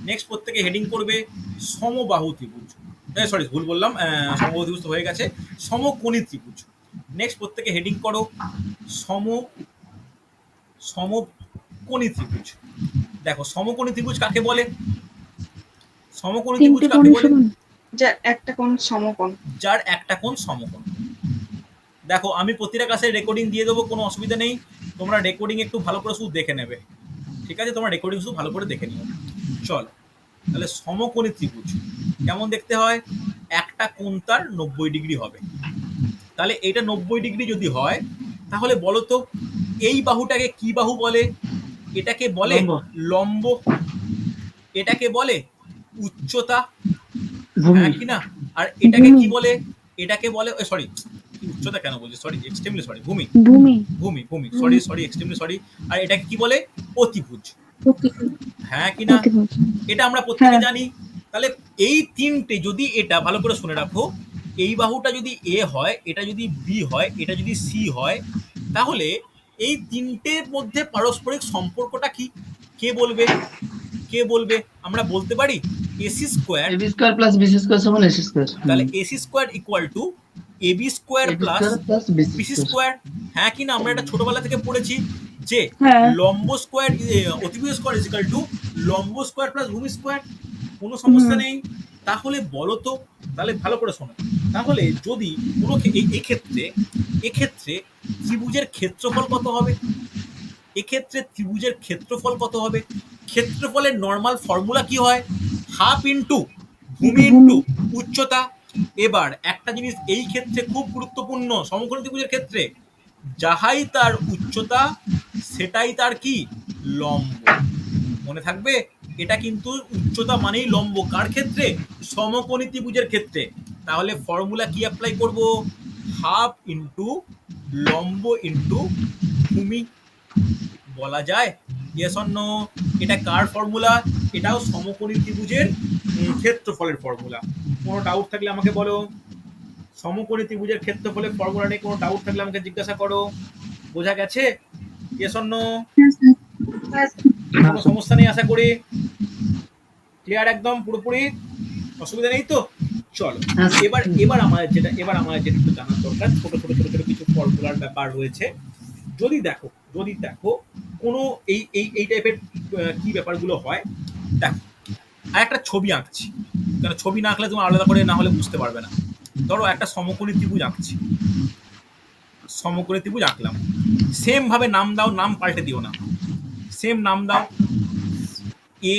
নেক্সট প্রত্যেকে হেডিং করবে সমবাহু ত্রিভুজ। সরি, ভুল বললাম, সমবাহু ত্রিভুজ তো হয়ে গেছে, সমকোণী ত্রিভুজ। নেক্সট প্রত্যেকে হেডিং করো সমকোণী ত্রিভুজ। দেখো সমকোণী ত্রিভুজ কাকে বলে? সমকোণী ত্রিভুজ তিনটে কাকে কোণ বলে? সমান। যার একটা কোণ সমকোণ। যার একটা কোণ সমকোণ। দেখো আমি প্রতিটা ক্লাসে রেকর্ডিং দিয়ে দেবো, কোনো অসুবিধা নেই। তোমরা রেকর্ডিং একটু ভালো করে শুধু দেখে নেবে, ঠিক আছে? তোমরা রেকর্ডিং শুধু ভালো করে দেখে নিও। চল, তাহলে সমকোণী ত্রিভুজ কেমন দেখতে হয়? একটা কোণ তার 90 ডিগ্রি হবে। তাহলে এটা 90 ডিগ্রি যদি হয়, তাহলে বলো তো এই বাহুটাকে কি বাহু বলে? এটাকে বলে লম্ব, এটাকে বলে উচ্চতা, হ্যাঁ কি না? আর এটাকে কি বলে? এটাকে বলে, সরি উচ্চতা কেন বলছি, সরি এক্সট্রিমলি সরি, ভূমি। Sorry extremely sorry. আর এটাকে কি বলে? অতিভুজ, হ্যাঁ কি না? এটা আমরা প্রত্যেকে জানি। তাহলে এই তিনটে, যদি এটা ভালো করে শুনে রাখো, এই বাহুটা যদি এ হয়, এটা যদি বি হয়, এটা যদি সি হয়, তাহলে এই তিনটের মধ্যে পারস্পরিক সম্পর্কটা কি? কে বলবে? আমরা বলতে পারি AC square. AB square plus BC square সমান এসি স্কয়ার। তাহলে AC square equal to AB square plus BC square, হ্যাঁ কি না? আমরা এটা ছোটবেলা থেকে পড়েছি যে লম্ব স্কোয়ার, অতিভুজ স্কোয়ার ইজ ইকুয়াল টু লম্ব স্কোয়ার প্লাস ভূমি স্কোয়ার। কোনো সমস্যা নেই। তাহলে বলো তো, তাহলে ভালো করে শোনো, তাহলে যদি কোনো এক্ষেত্রে ত্রিভুজের ক্ষেত্রফল কত হবে? এক্ষেত্রে ত্রিভুজের ক্ষেত্রফল কত হবে? ক্ষেত্রফলের নর্মাল ফর্মুলা কি হয়? হাফ ইন্টু ভূমি ইন্টু উচ্চতা। এবার একটা জিনিস এই ক্ষেত্রে খুব গুরুত্বপূর্ণ, সমকোণী ত্রিভুজের ক্ষেত্রে, যাহাই তার উচ্চতা সেটাই তার কি? লম্ব। মনে থাকবে, এটা কিন্তু উচ্চতা মানেই লম্ব। কার ক্ষেত্রে? সমকোণী ত্রিভুজের ক্ষেত্রে। তাহলে ফর্মুলা কি অ্যাপ্লাই করব? হাফ ইন্টু লম্ব ইন্টু ভূমি। বলা যায় ইয়েস অর নো? এটা কার ফর্মুলা? এটাও সমকোণী ত্রিভুজের ক্ষেত্রফলের ফর্মুলা। কোনো ডাউট থাকলে আমাকে বলো। সমকোণী ত্রিভুজের ক্ষেত্রফলের ফর্মুলা নিয়ে কোনো ডাউট থাকলে আমাকে জিজ্ঞাসা করো। বোঝা গেছে? Yes or no? কোনো সমস্যা নেই আশা করি? ক্লিয়ার একদম পুরোপুরি? অসুবিধা নেই তো? চলো এবার আমাদের যেটা একটু জানার দরকার, ছোট কিছু ফর্মুলার ব্যাপার রয়েছে। যদি দেখো কোনো এই টাইপের কি ব্যাপারগুলো হয়, দেখো আর একটা ছবি আঁকছি, কারণ ছবি না আঁকলে তুমি আলাদা করে না হলে বুঝতে পারবে না। ধরো একটা সমকোণী ত্রিভুজ আঁকছি, সমকোণী ত্রিভুজ আঁকলাম। সেম ভাবে নাম দাও, নাম পাল্টে দিও না, সেম নাম দাও। এ,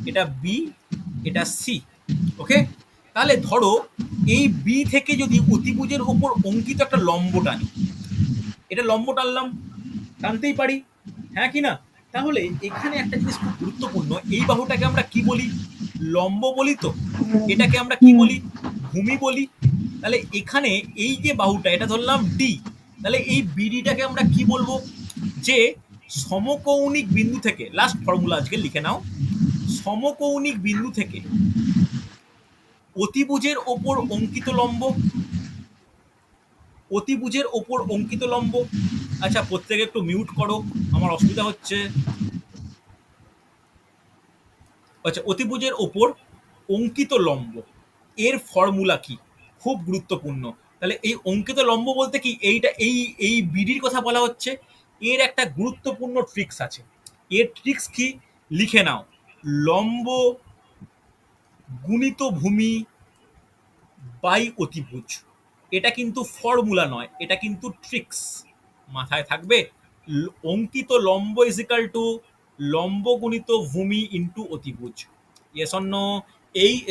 এটা বি, এটা সি, ওকে? তাহলে ধরো এই বি থেকে যদি অতিভুজের ওপর অঙ্কিত একটা লম্ব টানি, এটা লম্ব টানলাম, টানতেই পারি, হ্যাঁ কি না? তাহলে এখানে একটা জিনিস খুব গুরুত্বপূর্ণ, এই বাহুটাকে আমরা কি বলি? লম্ব বলি তো। এটাকে আমরা কি বলি? ভূমি বলি। তাহলে এখানে এই যে বাহুটা, এটা ধরলাম ডি, তাহলে এই বিডিটাকে আমরা কি বলবো? যে সমকৌণিক বিন্দু থেকে, লাস্ট ফর্মুলা আজকে লিখে নাও, সমকৌণিক বিন্দু থেকে অতিভুজের ওপর অঙ্কিত লম্ব, অতিভুজের ওপর অঙ্কিত লম্ব আচ্ছা প্রত্যেকে একটু মিউট করো, আমার অসুবিধা হচ্ছে। আচ্ছা, অতিভুজের ওপর অঙ্কিত লম্ব এর ফর্মুলা কি? খুব গুরুত্বপূর্ণ। তাহলে এই অঙ্কিত লম্ব বলতে কি, এইটা এই এই বিডির কথা বলা হচ্ছে। এর একটা গুরুত্বপূর্ণ ট্রিক্স আছে। এর ট্রিক্স কি লিখে নাও, লম্ব গুণিত ভূমি বাই অতিভুজ। এটা কিন্তু ফর্মুলা নয়, এটা কিন্তু ট্রিক্স, মাথায় থাকবে। অঙ্কিত লম্ব ইজিক্যাল টু লম্ব গুণিত ভূমি ইন্টু অতিভুজ। Yes or no?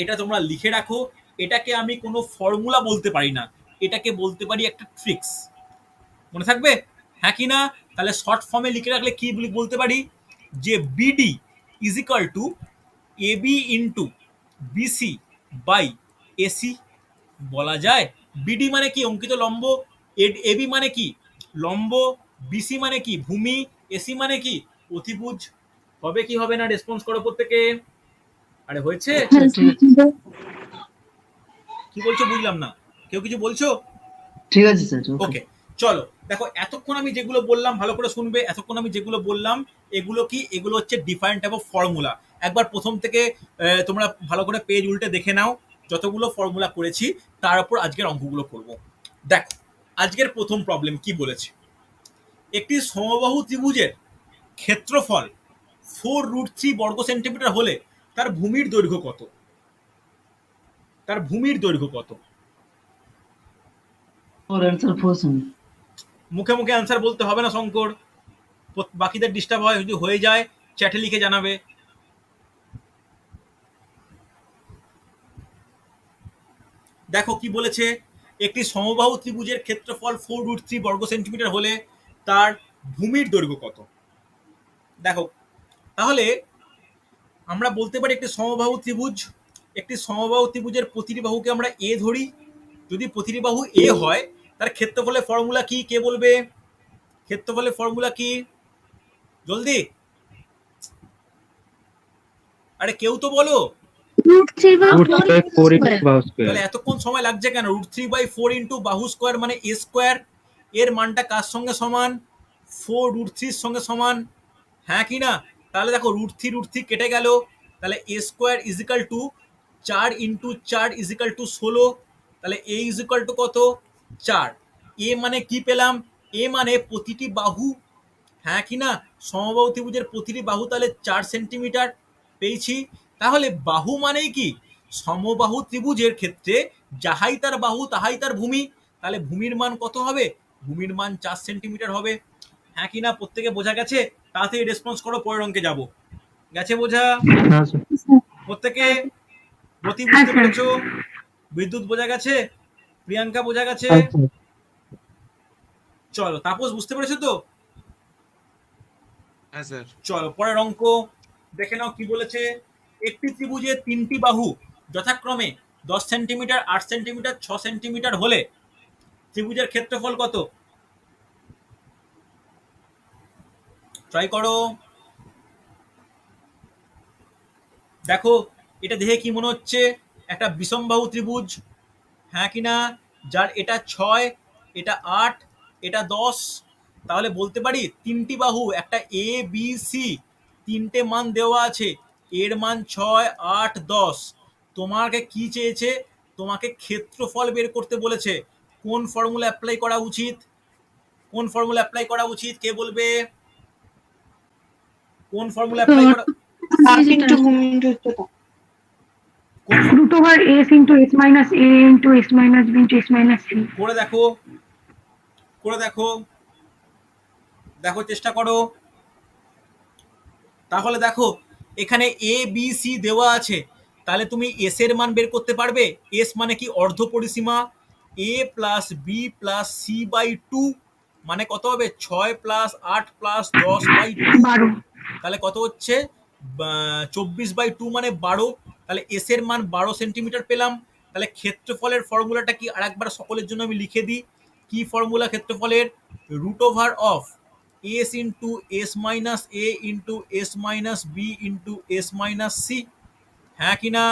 এটা তোমরা লিখে রাখো। এটাকে আমি কোনো ফর্মুলা বলতে পারি না, এটাকে বলতে পারি একটা ট্রিক্স। মনে থাকবে? হ্যাঁ কি না? তাহলে শর্ট ফর্মে লিখে রাখলে কি বলতে পারি, যে BD is equal to AB into BC by AC বলা যায়। বিডি মানে কি অঙ্কিত লম্ব, এবি মানে কি লম্ব, বিসি মানে কি ভূমি, এসি মানে কি অতিভুজ। হবে কি হবে না? রেসপন্স করো প্রত্যেকে। আরে হয়েছে? স্যার ঠিক আছে, কি বলছো বুঝলাম না, কেউ কিছু বলছো? ঠিক আছে স্যার, ওকে। ওকে, চলো দেখো, এতক্ষণ আমি যেগুলো বললাম ভালো করে শুনবে। এতক্ষণ আমি যেগুলো বললাম এগুলো কি, এগুলো হচ্ছে ডিফারেন্ট টাইপ অফ ফর্মুলা। একবার প্রথম থেকে তোমরা ভালো করে পেজ উল্টে দেখে নাও, যতগুলো ফর্মুলা করেছি তার উপর আজকের অঙ্কগুলো করব। দেখো আজকের প্রথম প্রবলেম কি বলেছে, একটি সমবাহু ত্রিভুজের ক্ষেত্রফল 4√3 বর্গ সেন্টিমিটার হলে তার ভূমির দৈর্ঘ্য কত? তার ভূমির দৈর্ঘ্য কত? Four answer 4 semi. মুখে মুখে অ্যান্সার বলতে হবে না শঙ্কর, বাকিদের ডিস্টার্ব হয়, যদি হয়ে যায় চ্যাটে লিখে জানাবে। দেখো কি বলেছে, একটি সমবাহু ত্রিভুজের ক্ষেত্রফল 4√3 বর্গ সেন্টিমিটার হলে তার ভূমির দৈর্ঘ্য কত? দেখো তাহলে আমরা বলতে পারি একটি সমবাহু ত্রিভুজ, একটি সমবাহু ত্রিভুজের প্রতিটি বাহুকে আমরা এ ধরি। যদি প্রতিটি বাহু এ হয় তার ক্ষেত্রফলের ফর্মুলা কি, কে বলবে? ক্ষেত্রফলের ফর্মুলা কি? জলদি, আরে কেউ তো বলো। √3/4 বাহু স্কয়ার। তাহলে এতক্ষণ সময় লাগছে কেন? √3/4 ইন্টু বাহু স্কোয়ার মানে এ স্কোয়ার। এর মানটা কার সঙ্গে সমান? 4√3 সঙ্গে সমান, হ্যাঁ কি না? তাহলে দেখো √3 কেটে গেল, তাহলে a square is equal to 4 into 4 is equal to 16। তাহলে এ ইজিক্যাল টু কত? 4। এ মানে কি পেলাম? এ মানে প্রতিটি বাহু, হ্যাঁ কি না? সমবাহু ত্রিভুজের প্রতিটি বাহু তাহলে 4 সেন্টিমিটার পেয়েছি। তাহলে বাহু মানেই কি, সমবাহু ত্রিভুজের ক্ষেত্রে যাহাই তার বাহু তাহাই তার ভূমি। তাহলে ভূমির মান কত হবে? ভূমির মান 4 সেন্টিমিটার হবে। হ্যাঁ কি না? প্রত্যেকে বোঝা গেছে? তাড়াতাড়ি রেসপন্স করো, পরের অঙ্কে যাবো। গেছে বোঝা? হ্যাঁ স্যার। প্রত্যেকে গতি বুঝতে পেরেছো? বিদ্যুৎ বোঝা গেছে? প্রিয়াঙ্কা বোঝা গেছে? চলো তাপস বুঝতে পেরেছো তো? হ্যাঁ স্যার। চলো পরের অঙ্ক দেখে নাও কি বলেছে। একটি ত্রিভুজের 3টি বাহু যথাক্রমে 10 সেন্টিমিটার, 8 সেন্টিমিটার, 6 সেন্টিমিটার হলে ত্রিভুজের ক্ষেত্রফল কত? ট্রাই করো। দেখো এটা দেখে কি মনে হচ্ছে? একটা বিষমবাহু ত্রিভুজ, হ্যাঁ কি না? যার এটা 6, এটা 8, এটা 10। তাহলে বলতে পারি 3টি বাহু, একটা এ বি সি, 3টে মান দেওয়া আছে, এর মান 6, 8, 10। তোমাকে কি চেয়েছে? তোমাকে ক্ষেত্রফল বের করতে বলেছে। কোন ফর্মুলা অ্যাপ্লাই করা উচিত? কোন ফর্মুলা অ্যাপ্লাই করা উচিত, কে বলবে? কোন ফর্মুলা অ্যাপ্লাই করা? হাফ ইন্টু ভূমি ইন্টু উচ্চতা। কোন √s into s minus a into s minus b into s minus c. করে দেখো, করে দেখো, দেখো চেষ্টা করো। তাহলে দেখো এখানে এ বি সি দেওয়া আছে, তাহলে তুমি এস এর মান বের করতে পারবে। এস মানে কি অর্ধ পরিসীমা, a plus b plus c by 2 মানে কত হবে? 6 প্লাস 8 প্লাস 10 বাই 2, 12 তাহলে কত হচ্ছে? 24/2 মানে 12। তাহলে এস এর মান 12 সেন্টিমিটার পেলাম। তাহলে ক্ষেত্রফলের ফর্মুলাটা কি আরেকবার সকলের জন্য আমি লিখে দিই। কি ফর্মুলা ক্ষেত্রফলের? √ওভার of S into S minus A into S minus B into S minus C, হ্যাঁ কি না?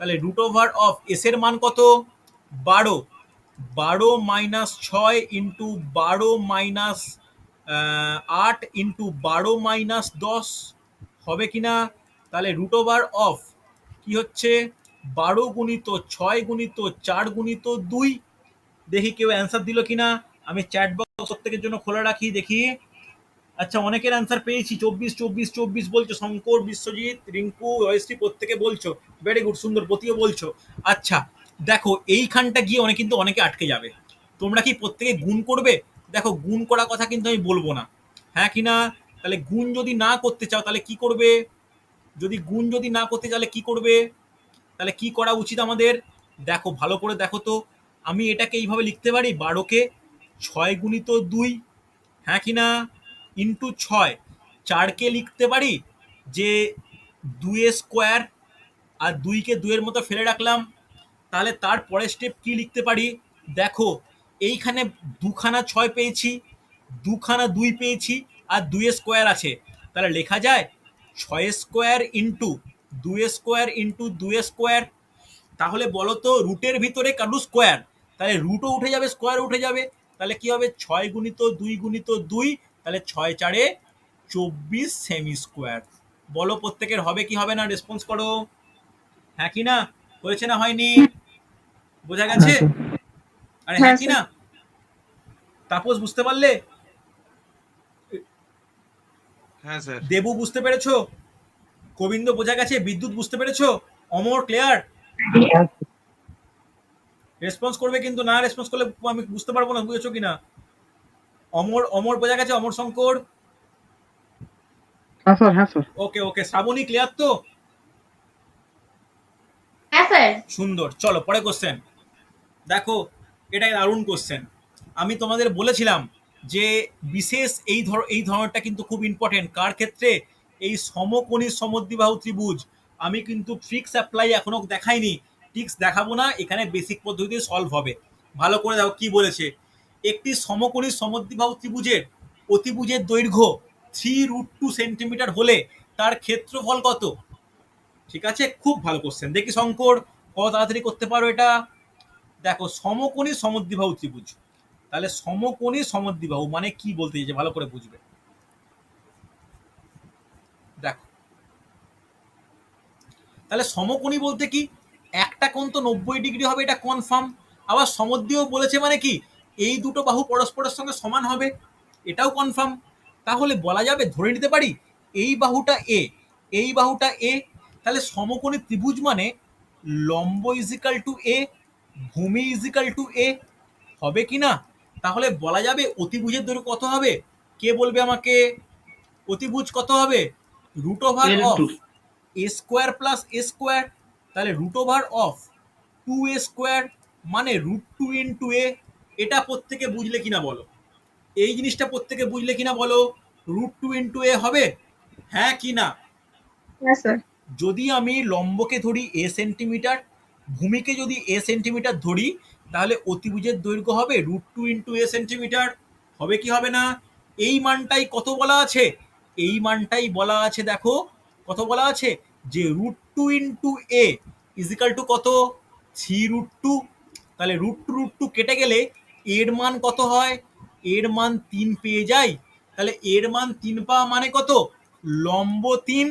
তাহলে √ওভার অফ এস এর মান কত? 12, 12 - 6 ইন্টু 12 - 8 ইন্টু 12 - 10 হবে কিনা? তাহলে রুট ওভার অফ কি হচ্ছে 12 গুণিত 6 গুণিত 4 গুণিত 2। দেখি কেউ অ্যান্সার দিল কিনা। আমি চ্যাট বক্স প্রত্যেকের জন্য খোলা রাখি, দেখি। আচ্ছা, অনেকের অ্যান্সার পেয়েছি। 24 বলছো, শঙ্কর, বিশ্বজিৎ, রিঙ্কু, জয়শ্রী, প্রত্যেকে বলছো। ভেরি গুড, সুন্দর, প্রতিও বলছো। আচ্ছা দেখো, এইখানটা গিয়ে অনেকে আটকে যাবে। তোমরা কি প্রত্যেকে গুণ করবে? দেখো, গুণ করার কথা কিন্তু আমি বলবো না, হ্যাঁ কি না? তাহলে গুণ যদি না করতে চাও তাহলে কি করবে? গুণ যদি না করতে তাহলে কি করবে? তাহলে কি করা উচিত আমাদের? দেখো, ভালো করে দেখো তো। আমি এটাকে এইভাবে লিখতে পারি, 12কে 6 গুণিত 2, হ্যাঁ কি না, ইন্টু 6। 4কে লিখতে পারি যে 2 স্কোয়ার, আর 2কে 2-এর মতো ফেলে রাখলাম। তাহলে তার পরের স্টেপ কি লিখতে পারি? দেখো, এইখানে দুখানা 6 পেয়েছি, দুখানা 2 পেয়েছি, আর 2 স্কোয়ার আছে। তাহলে লেখা যায় 6 square into 2 square into 2 square. তাহলে বলো তো, রুটের ভিতরে কাটু স্কোয়ার, তাহলে রুটও উঠে যাবে, স্কোয়ার উঠে যাবে। তাহলে কি হবে? 6 গুণিত 2 গুণিত 2, তাহলে 6 4-এ 24 সেমি স্কোয়ার। বলো প্রত্যেকের হবে কি হবে না? রেসপন্স করো, হ্যাঁ কি না? হয়েছে না হয়নি? বোঝা গেছে? আরে হ্যাঁ হ্যাঁ কি স্যার। না? তাপস, বুঝতে পারলে? হ্যাঁ স্যার। দেবু, বুঝতে পেরেছো? গোবিন্দ, বোঝা গেছে? বিদ্যুৎ, বুঝতে পেরেছো? অমর, ক্লিয়ার? রেসপন্স করবে কিন্তু, না রেসপন্স করলে আমি বুঝতে পারবো না বুঝেছো কিনা। অমর বোঝা গেছে? অমর শঙ্কর? হ্যাঁ স্যার। ওকে ওকে, শ্রাবণী, ক্লিয়ার তো? হ্যাঁ স্যার। সুন্দর, চলো পরে কোশ্চেন। দেখো, এটা দারুণ কোশ্চেন। আমি তোমাদের বলেছিলাম যে বিশেষ এই ধরনটা কিন্তু খুব ইম্পর্টেন্ট। কার ক্ষেত্রে? এই সমকোণী সমদ্বিবাহু ত্রিভুজ। আমি কিন্তু ট্রিক্স অ্যাপ্লাই এখনো দেখাইনি, ট্রিক্স দেখাবো না, এখানে বেসিক পদ্ধতিতে সলভ হবে। ভালো করে দেখো কি বলেছে। একটি সমকোণী সমদ্বিবাহু ত্রিভুজের অতিভুজের দৈর্ঘ্য 3√2 সেন্টিমিটার হলে তার ক্ষেত্রফল কত? ঠিক আছে, খুব ভালো কোশ্চেন। দেখি শঙ্কর কত তাড়াতাড়ি করতে পারো এটা। দেখো, সমকোণী সমদ্বিবাহু ত্রিভুজ, তাহলে সমকোণী সমদ্বিবাহু মানে কি বলতে চাইছে ভালো করে বুঝবে। দেখো, তাহলে সমকোণী বলতে কি? একটা কোণ তো 90 ডিগ্রি হবে, এটা কনফার্ম। আবার সমদ্বিবাহু বলেছে মানে কি? এই দুটো বাহু পরস্পরের সঙ্গে সমান হবে, এটাও কনফার্ম। তাহলে বলা যাবে, ধরে নিতে পারি এই বাহুটা এ, এই বাহুটা এ। তাহলে সমকোণী ত্রিভুজ মানে লম্ব ইজিক্যাল টু এ, ভূমি ইজিক্যাল টু এ, হবে কি না? তাহলে বলা যাবে অতিভুজের দৈর্ঘ্য কত হবে? কে বলবে আমাকে? অতিভুজ কত হবে? Root over of L2 a square plus a square. তাহলে root over of 2a square মানে √2 ইন্টু এ। এটা প্রত্যেকে বুঝলে কিনা বলো? এই জিনিসটা প্রত্যেকে বুঝলে কিনা বলো? √2 ইন্টু এ হবে, হ্যাঁ কি না? হ্যাঁ স্যার। যদি আমি লম্বকে ধরি এ সেন্টিমিটার, ভূমিকে যদি এ সেন্টিমিটার ধরি, তাহলে অতিভুজের দৈর্ঘ্য হবে √2 ইন্টু এ সেন্টিমিটার। হবে কি হবে না? এই মানটাই কত বলা আছে? এই মানটাই বলা আছে, দেখো কত বলা আছে, যে √2 ইন্টু এ ইজিক্যাল টু কত? 3√2। তাহলে √2 কেটে গেলে এর মান কত হয়? এর মান 3 পেয়ে যাই। তাহলে এর মান 3 পাওয়া মানে কত? লম্ব 3,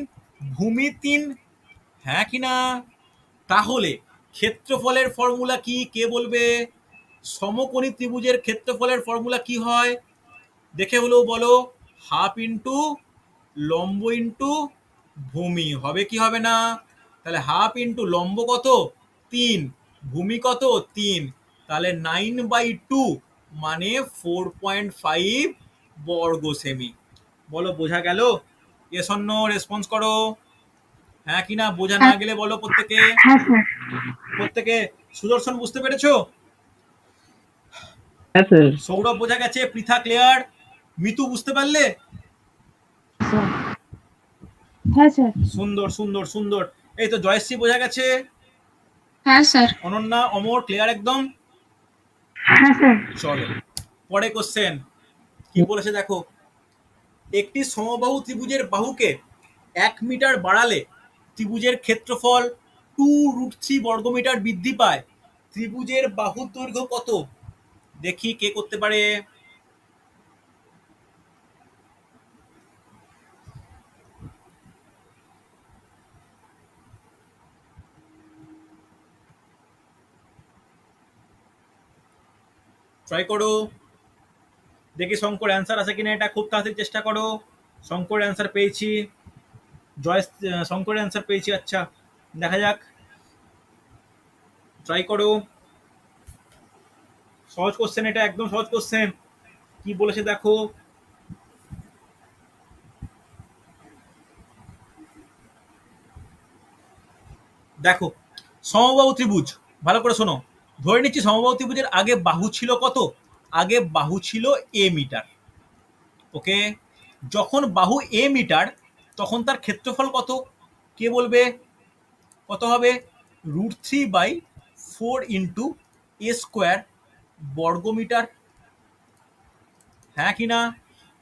ভূমি 3, হ্যাঁ কি না? তাহলে ক্ষেত্রফলের ফর্মুলা কি, কে বলবে? সমকোণী ত্রিভুজের ক্ষেত্রফলের ফর্মুলা কি হয়? দেখে হলেও বলো। হাফ ইন্টু লম্ব ইন্টু ভূমি। হবে কি হবে না? তাহলে হাফ ইন্টু লম্ব কত? 3, ভূমি কত? 3, তাহলে 9/2 মানে 4.5 বর্গ সেমি। বলো, বোঝা গেল? S or no? রেসপন্স করো, হ্যাঁ কি না? বোঝা না গেলে বলো প্রত্যেকে। হ্যাঁ স্যার। প্রত্যেকে। সুদর্শন, বুঝতে পেরেছো? হ্যাঁ স্যার। সৌরভ, বোঝা গেছে? পৃথা, ক্লিয়ার? মিতু, বুঝতে পারলে? হ্যাঁ স্যার। সুন্দর সুন্দর সুন্দর। এই তো জয়শ্রী, বোঝা গেছে? হ্যাঁ স্যার। অনন্যা, অমর, ক্লিয়ার একদম? হ্যাঁ স্যার। চলো পরে কোশ্চেন কি বলেছে দেখো। একটি সমবাহু ত্রিভুজের বাহুকে 1 মিটার বাড়ালে ত্রিভুজের ক্ষেত্রফল 2√3 বর্গমিটার বৃদ্ধি পায়। ত্রিভুজের বাহুর দৈর্ঘ্য কত? দেখি কে করতে পারে। ট্রাই করো, দেখি শঙ্কর অ্যান্সার আছে কিনা। এটা খুব তাড়াতাড়ি চেষ্টা করো। শঙ্কর অ্যান্সার পেয়েছি, জয় শঙ্করের অ্যান্সার পেয়েছি। আচ্ছা, দেখা যাক, ট্রাই করো। সহজ কোশ্চেন, এটা একদম সহজ কোশ্চেন। কি বলেছে দেখো, দেখো সমবাহু ত্রিভুজ, ভালো করে শোনো। ধরে নিচ্ছি সমবাহু ত্রিভুজের আগে বাহু ছিল কত? আগে বাহু ছিল এ মিটার। ওকে, যখন বাহু এ মিটার তখন তার ক্ষেত্রফল কত? কে বলবে? কত হবে? √3/4 ইন্টু এ স্কোয়ার বর্গমিটার। হ্যাঁ কি না?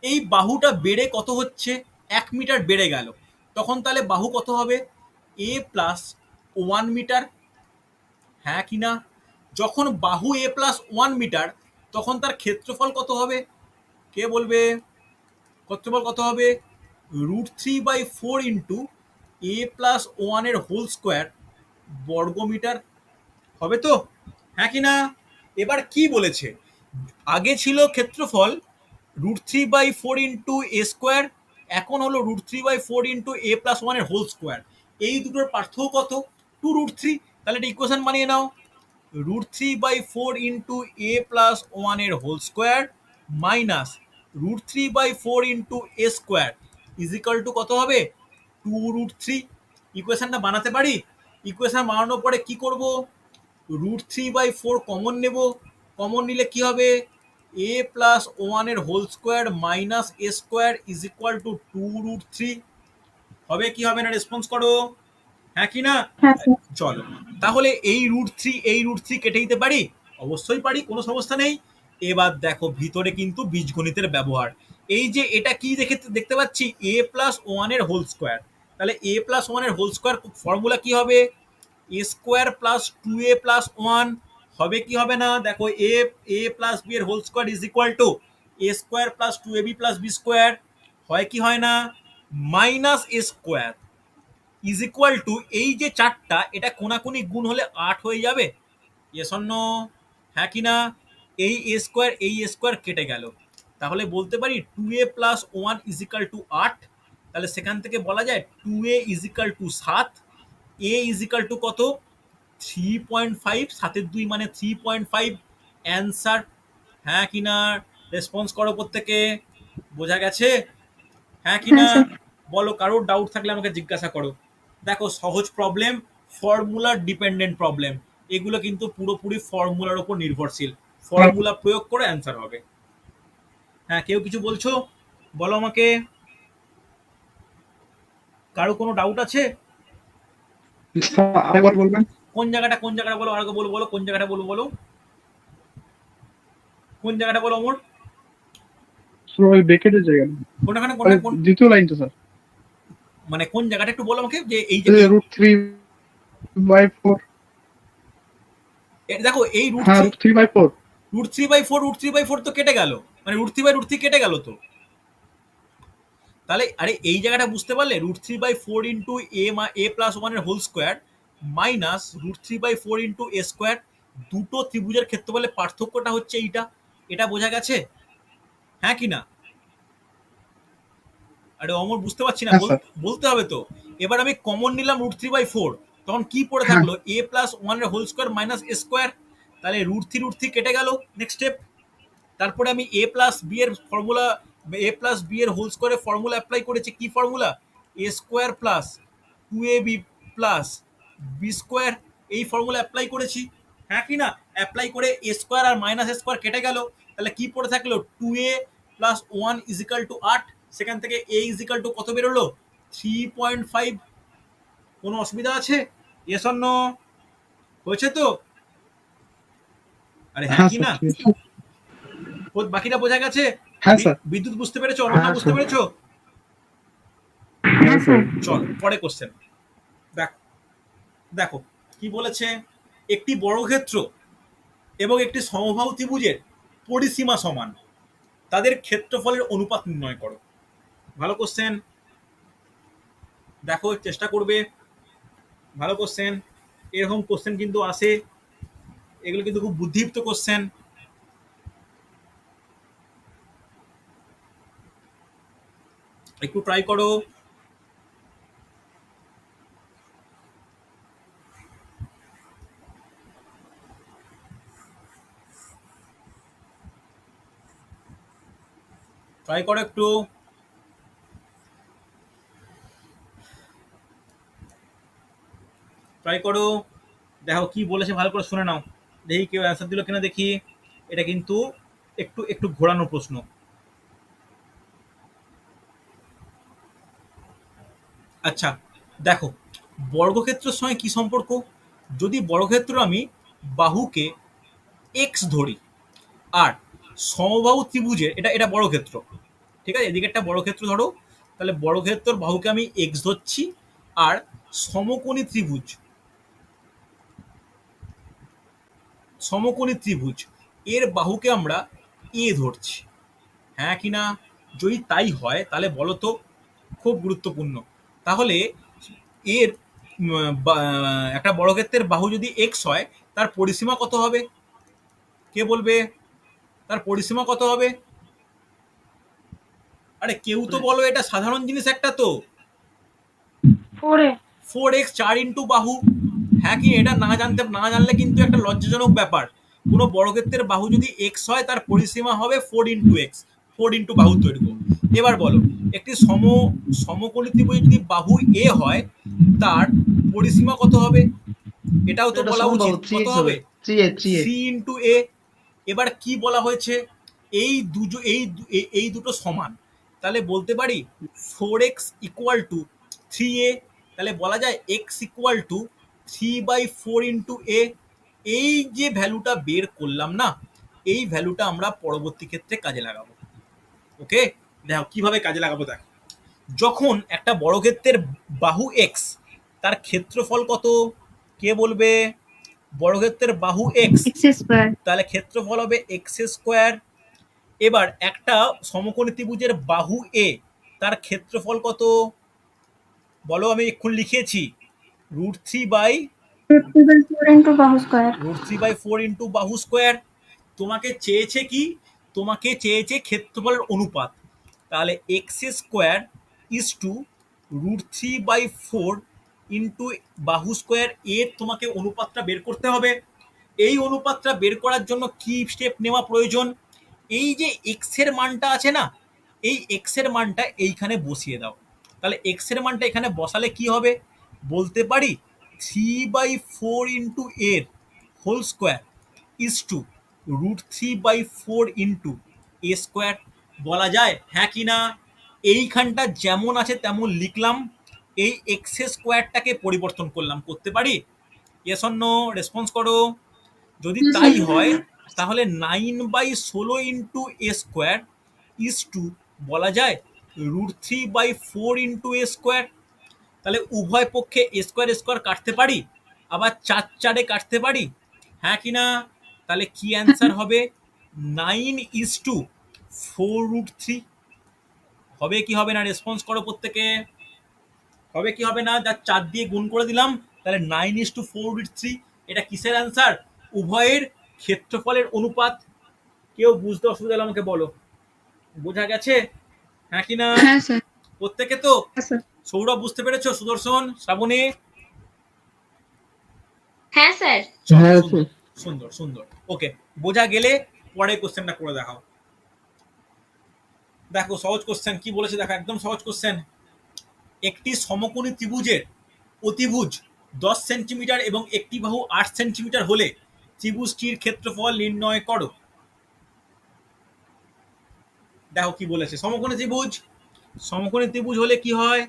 এই বাহুটা বেড়ে কত হচ্ছে? 1 মিটার বেড়ে গেল, তখন তাহলে বাহু কত হবে? a plus 1 metre. হ্যাঁ কি না? যখন বাহু a প্লাস 1 মিটার তখন তার ক্ষেত্রফল কত হবে? কে বলবে? ক্ষেত্রফল কত হবে? √3/4 into a plus 1 whole square বর্গমিটার। হবে তো? হ্যাঁ কি না? এবার কি বলেছে? আগে ছিল ক্ষেত্রফল √3/4 ইন্টু এ স্কোয়ার, এখন হলো √3/4 into a plus 1 whole square. এই দুটোর পার্থক্য কত? 2√3। তাহলে এটা ইকুয়েশন বানিয়ে নাও, √3/4 into a plus 1 whole square minus √3/4 into A square is equal to কত হবে? 2√3। ইকুয়েশনটা বানাতে পারি? ইকুয়েশন বানানোর পরে কি করব? √3/4 কমন নেব। কমন নিলে কি হবে? a plus 1 whole square minus A square is equal to 2√3। হবে কি হবে না? রেসপন্স করো, হ্যাঁ কি না? হ্যাঁ স্যার। চলো, তাহলে এই √3 কেটে দিতে পারি? অবশ্যই পারি, কোনো সমস্যা নেই। এবার দেখো ভিতরে কিন্তু বীজগণিতের ব্যবহার। এই যে এটা কি দেখতে পাচ্ছি? a plus 1 whole square. তাহলে a plus 1 whole square formula কি হবে? a square plus 2a plus 1। হবে কি হবে না? দেখো a প্লাস b এর whole square is equal to a square plus 2ab plus b square. হয় কি হয় না? Minus a square is equal to, এই যে চারটা এটা কোনাকুনি গুণ হলে 8 হয়ে যাবে। Yes or no? হ্যাঁ কি না? এই এ স্কোয়ার কেটে গেল, তাহলে বলতে পারি 2a plus 1 is equal two 8। তাহলে সেখান থেকে বলা যায় 2a is equal two 7, a is equal to কত? 3.5। 7/2 মানে 3.5 অ্যান্সার। হ্যাঁ কি না? রেসপন্স করো প্রত্যেকে। বোঝা গেছে? হ্যাঁ কি না? হ্যাঁ স্যার। বলো, কারোর ডাউট থাকলে আমাকে জিজ্ঞাসা করো। দেখো সহজ প্রবলেম, ফর্মুলা ডিপেন্ডেন্ট প্রবলেম, এগুলো কিন্তু পুরোপুরি ফর্মুলার উপর নির্ভরশীল। ফর্মুলা প্রয়োগ করে অ্যান্সার হবে। হ্যাঁ, কেউ কিছু বলছো? বলো আমাকে, কারো কোনো ডাউট আছে? আরেকবার বলবেন। কোন জায়গাটা বলো, আরেকবার বলো, কোন জায়গাটা বলো, কোন জায়গাটা বলো অমর? ওই ব্রেকেটের জায়গা কোনখানে দ্বিতীয় লাইনটা স্যার, মানে কোন জায়গাটা একটু বলো আমাকে, যে এই যে √3/4। দেখো এই হ্যাঁ, √3/4। √3/4 তো কেটে গেল, মানে √3/3 কেটে গেল তো। তাহলে আরে এই জায়গাটা বুঝতে পারলে? √3/4 into a plus 1 whole square minus √3/4 into A square. দুটো ত্রিভুজের ক্ষেত্রফলের পার্থক্যটা হচ্ছে এইটা। এটা বোঝা গেছে? হ্যাঁ কি না? আরে অমর বুঝতে পারছি না, হ্যাঁ স্যার। বলতে হবে তো। এবার আমি কমন নিলাম √3/4, তখন কি পড়ে হ্যাঁ। থাকলো? a plus 1 whole square minus A square. তাহলে √3 কেটে গেল। নেক্সট স্টেপ, তারপরে আমি a প্লাস বি এর ফর্মুলা, a প্লাস বি এর হোল স্কোয়ারের ফর্মুলা অ্যাপ্লাই করেছি। কি ফর্মুলা? a square plus 2ab plus B square, এই ফর্মুলা অ্যাপ্লাই করেছি। হ্যাঁ কি না? অ্যাপ্লাই করে এ স্কোয়ার আর মাইনাস স্কোয়ার কেটে গেল, তাহলে কি পড়ে থাকলো? 2a plus 1 is equal two 8। সেখান থেকে a ইজ ইকাল টু কত বেরোলো? 3.5। কোনো অসুবিধা আছে? Yes or no? হয়েছে তো? আরে হ্যাঁ হ্যাঁ কি স্যার, না? ঠিক আছে। বাকিটা বোঝা গেছে? হ্যাঁ স্যার। বিদ্যুৎ বুঝতে পেরেছো? অনন্যা বুঝতে পেরেছো? হ্যাঁ স্যার। চল পরে কোশ্চেন। দেখো, দেখো কি বলেছে? একটি বর্গক্ষেত্র এবং একটি সমবাহু ত্রিভুজের পরিসীমা সমান, তাদের ক্ষেত্রফলের অনুপাত নির্ণয় করো। ভালো কোশ্চেন, দেখো চেষ্টা করবে। ভালো কোশ্চেন, এরকম কোশ্চেন কিন্তু আসে, এগুলো কিন্তু খুব বুদ্ধিযুক্ত কোশ্চেন। একটু ট্রাই করো। ট্রাই করো একটু। ট্রাই করো, দেখো কি বলেছে ভালো করে শুনে নাও। দেখি কেউ অ্যান্সার দিল কিনা দেখি। এটা কিন্তু একটু একটু ঘোরানো প্রশ্ন। আচ্ছা দেখো, বর্গক্ষেত্রের সঙ্গে কি সম্পর্ক? যদি বর্গক্ষেত্র আমি বাহুকে এক্স ধরি আর সমবাহু ত্রিভুজের, এটা এটা বর্গক্ষেত্র, ঠিক আছে, এদিকে একটা বর্গক্ষেত্র ধরো, তাহলে বর্গক্ষেত্রর বাহুকে আমি এক্স ধরছি আর সমকোণী ত্রিভুজ, সমকোণী ত্রিভুজ এর বাহুকে আমরা এ ধরছি, হ্যাঁ কি না? যদি তাই হয় তাহলে বলো তো, খুব গুরুত্বপূর্ণ, তাহলে এর একটা বর্গক্ষেত্রের বাহু যদি এক্স হয় তার পরিসীমা কত হবে? কে বলবে তার পরিসীমা কত হবে? আরে কেউ তো বলো, এটা সাধারণ জিনিস একটা তো। 4a 4x 4 ইন্টু বাহু। হ্যাঁ কি? এটা না জানলে কিন্তু একটা লজ্জাজনক ব্যাপার। কোনো বর্গক্ষেত্রের বাহু যদি এক্স হয় তার পরিসীমা হবে 4 ইন্টু এক্স, 4 ইন্টু বাহু দৈর্ঘ্য। এবার বলো, একটি সমকোণী ত্রিভুজ যদি বাহু এ হয় তার পরিসীমা কত হবে? এটাও তো এটা বলা সমবাহু উচিত, কত 3x হবে? হবে 3a 3a 3 ইন্টু এ। এবার কি বলা হয়েছে? এই দুটো সমান, তাহলে বলতে পারি 4x ইকুয়াল টু 3a। তাহলে বলা যায় x ইকুয়াল টু 3/4 ইন্টু এ। এই যে ভ্যালুটা বের করলাম না, এই ভ্যালুটা আমরা পরবর্তী ক্ষেত্রে কাজে লাগাবো। ওকে, দেখো কিভাবে কাজে লাগাবো। দেখ, যখন একটা বর্গক্ষেত্রের বাহু এক্স, তার ক্ষেত্রফল কত? কে বলবে? বর্গক্ষেত্রের বাহু এক্স, x square তাহলে ক্ষেত্রফল হবে এক্স স্কোয়ার। এবার একটা সমকোণী ত্রিভুজের বাহু এ, তার ক্ষেত্রফল কত বলো? আমি এক্ষুনি লিখেছি, √3/4 into bahu square √3/4 ইন্টু বাহু স্কোয়ার। তোমাকে চেয়েছে কি? তোমাকে চেয়েছে ক্ষেত্রফলের অনুপাত। তাহলে X square is to √3/4 into বাহু স্কোয়ার এর তোমাকে অনুপাতটা বের করতে হবে। এই অনুপাতটা বের করার জন্য কি স্টেপ নেওয়া প্রয়োজন? এই যে এক্স এর মানটা আছে না, এই এক্স এর মানটা এইখানে বসিয়ে দাও। তাহলে এক্স এর মানটা এখানে বসালে কি হবে? বলতে পারি 3/4 ইন্টু এর whole square is to √3/4 into A square. বলা যায়, হ্যাঁ কি না? এইখানটা যেমন আছে তেমন লিখলাম, এই এক্স স্কোয়ারটাকে পরিবর্তন করলাম। করতে পারি? Yes or no? রেসপন্স করো। যদি Yes, তাই sir. হয় তাহলে 9/16 into A square is to বলা যায় √3/4 ইন্টু এ স্কোয়ার। তাহলে উভয় পক্ষে এ স্কোয়ার স্কোয়ার কাটতে পারি, আবার 4 4-এ কাটতে পারি, হ্যাঁ কি না? তাহলে কি অ্যান্সার হবে? 9:4√3 হবে কি হবে না? রেসপন্স করো প্রত্যেকে। হবে কি হবে না? যা 4 দিয়ে গুণ করে দিলাম, তাহলে 9:4√3। এটা কিসের অ্যান্সার? উভয়ের ক্ষেত্রফলের অনুপাত। কেউ বুঝতে অসুবিধা হলে আমাকে বলো। বোঝা গেছে? হ্যাঁ কি না? হ্যাঁ স্যার। প্রত্যেকে তো? হ্যাঁ স্যার। সৌরভ বুঝতে পেরেছো? সুদর্শন, শ্রাবণী? হ্যাঁ স্যার। চলো, হ্যাঁ সুন্দর সুন্দর সুন্দর। ওকে, বোঝা গেলে পরের কোশ্চেনটা করে দেখাও। দেখো সহজ কোশ্চেন কি বলেছে, দেখো একদম সহজ কোশ্চেন। একটি সমকোণী ত্রিভুজের অতিভুজ 10 সেন্টিমিটার এবং একটি বাহু 8 সেন্টিমিটার হলে ত্রিভুজটির ক্ষেত্রফল নির্ণয় করো। দেখো কি বলেছে, সমকোণী ত্রিভুজ। সমকোণী ত্রিভুজ হলে কি হয়?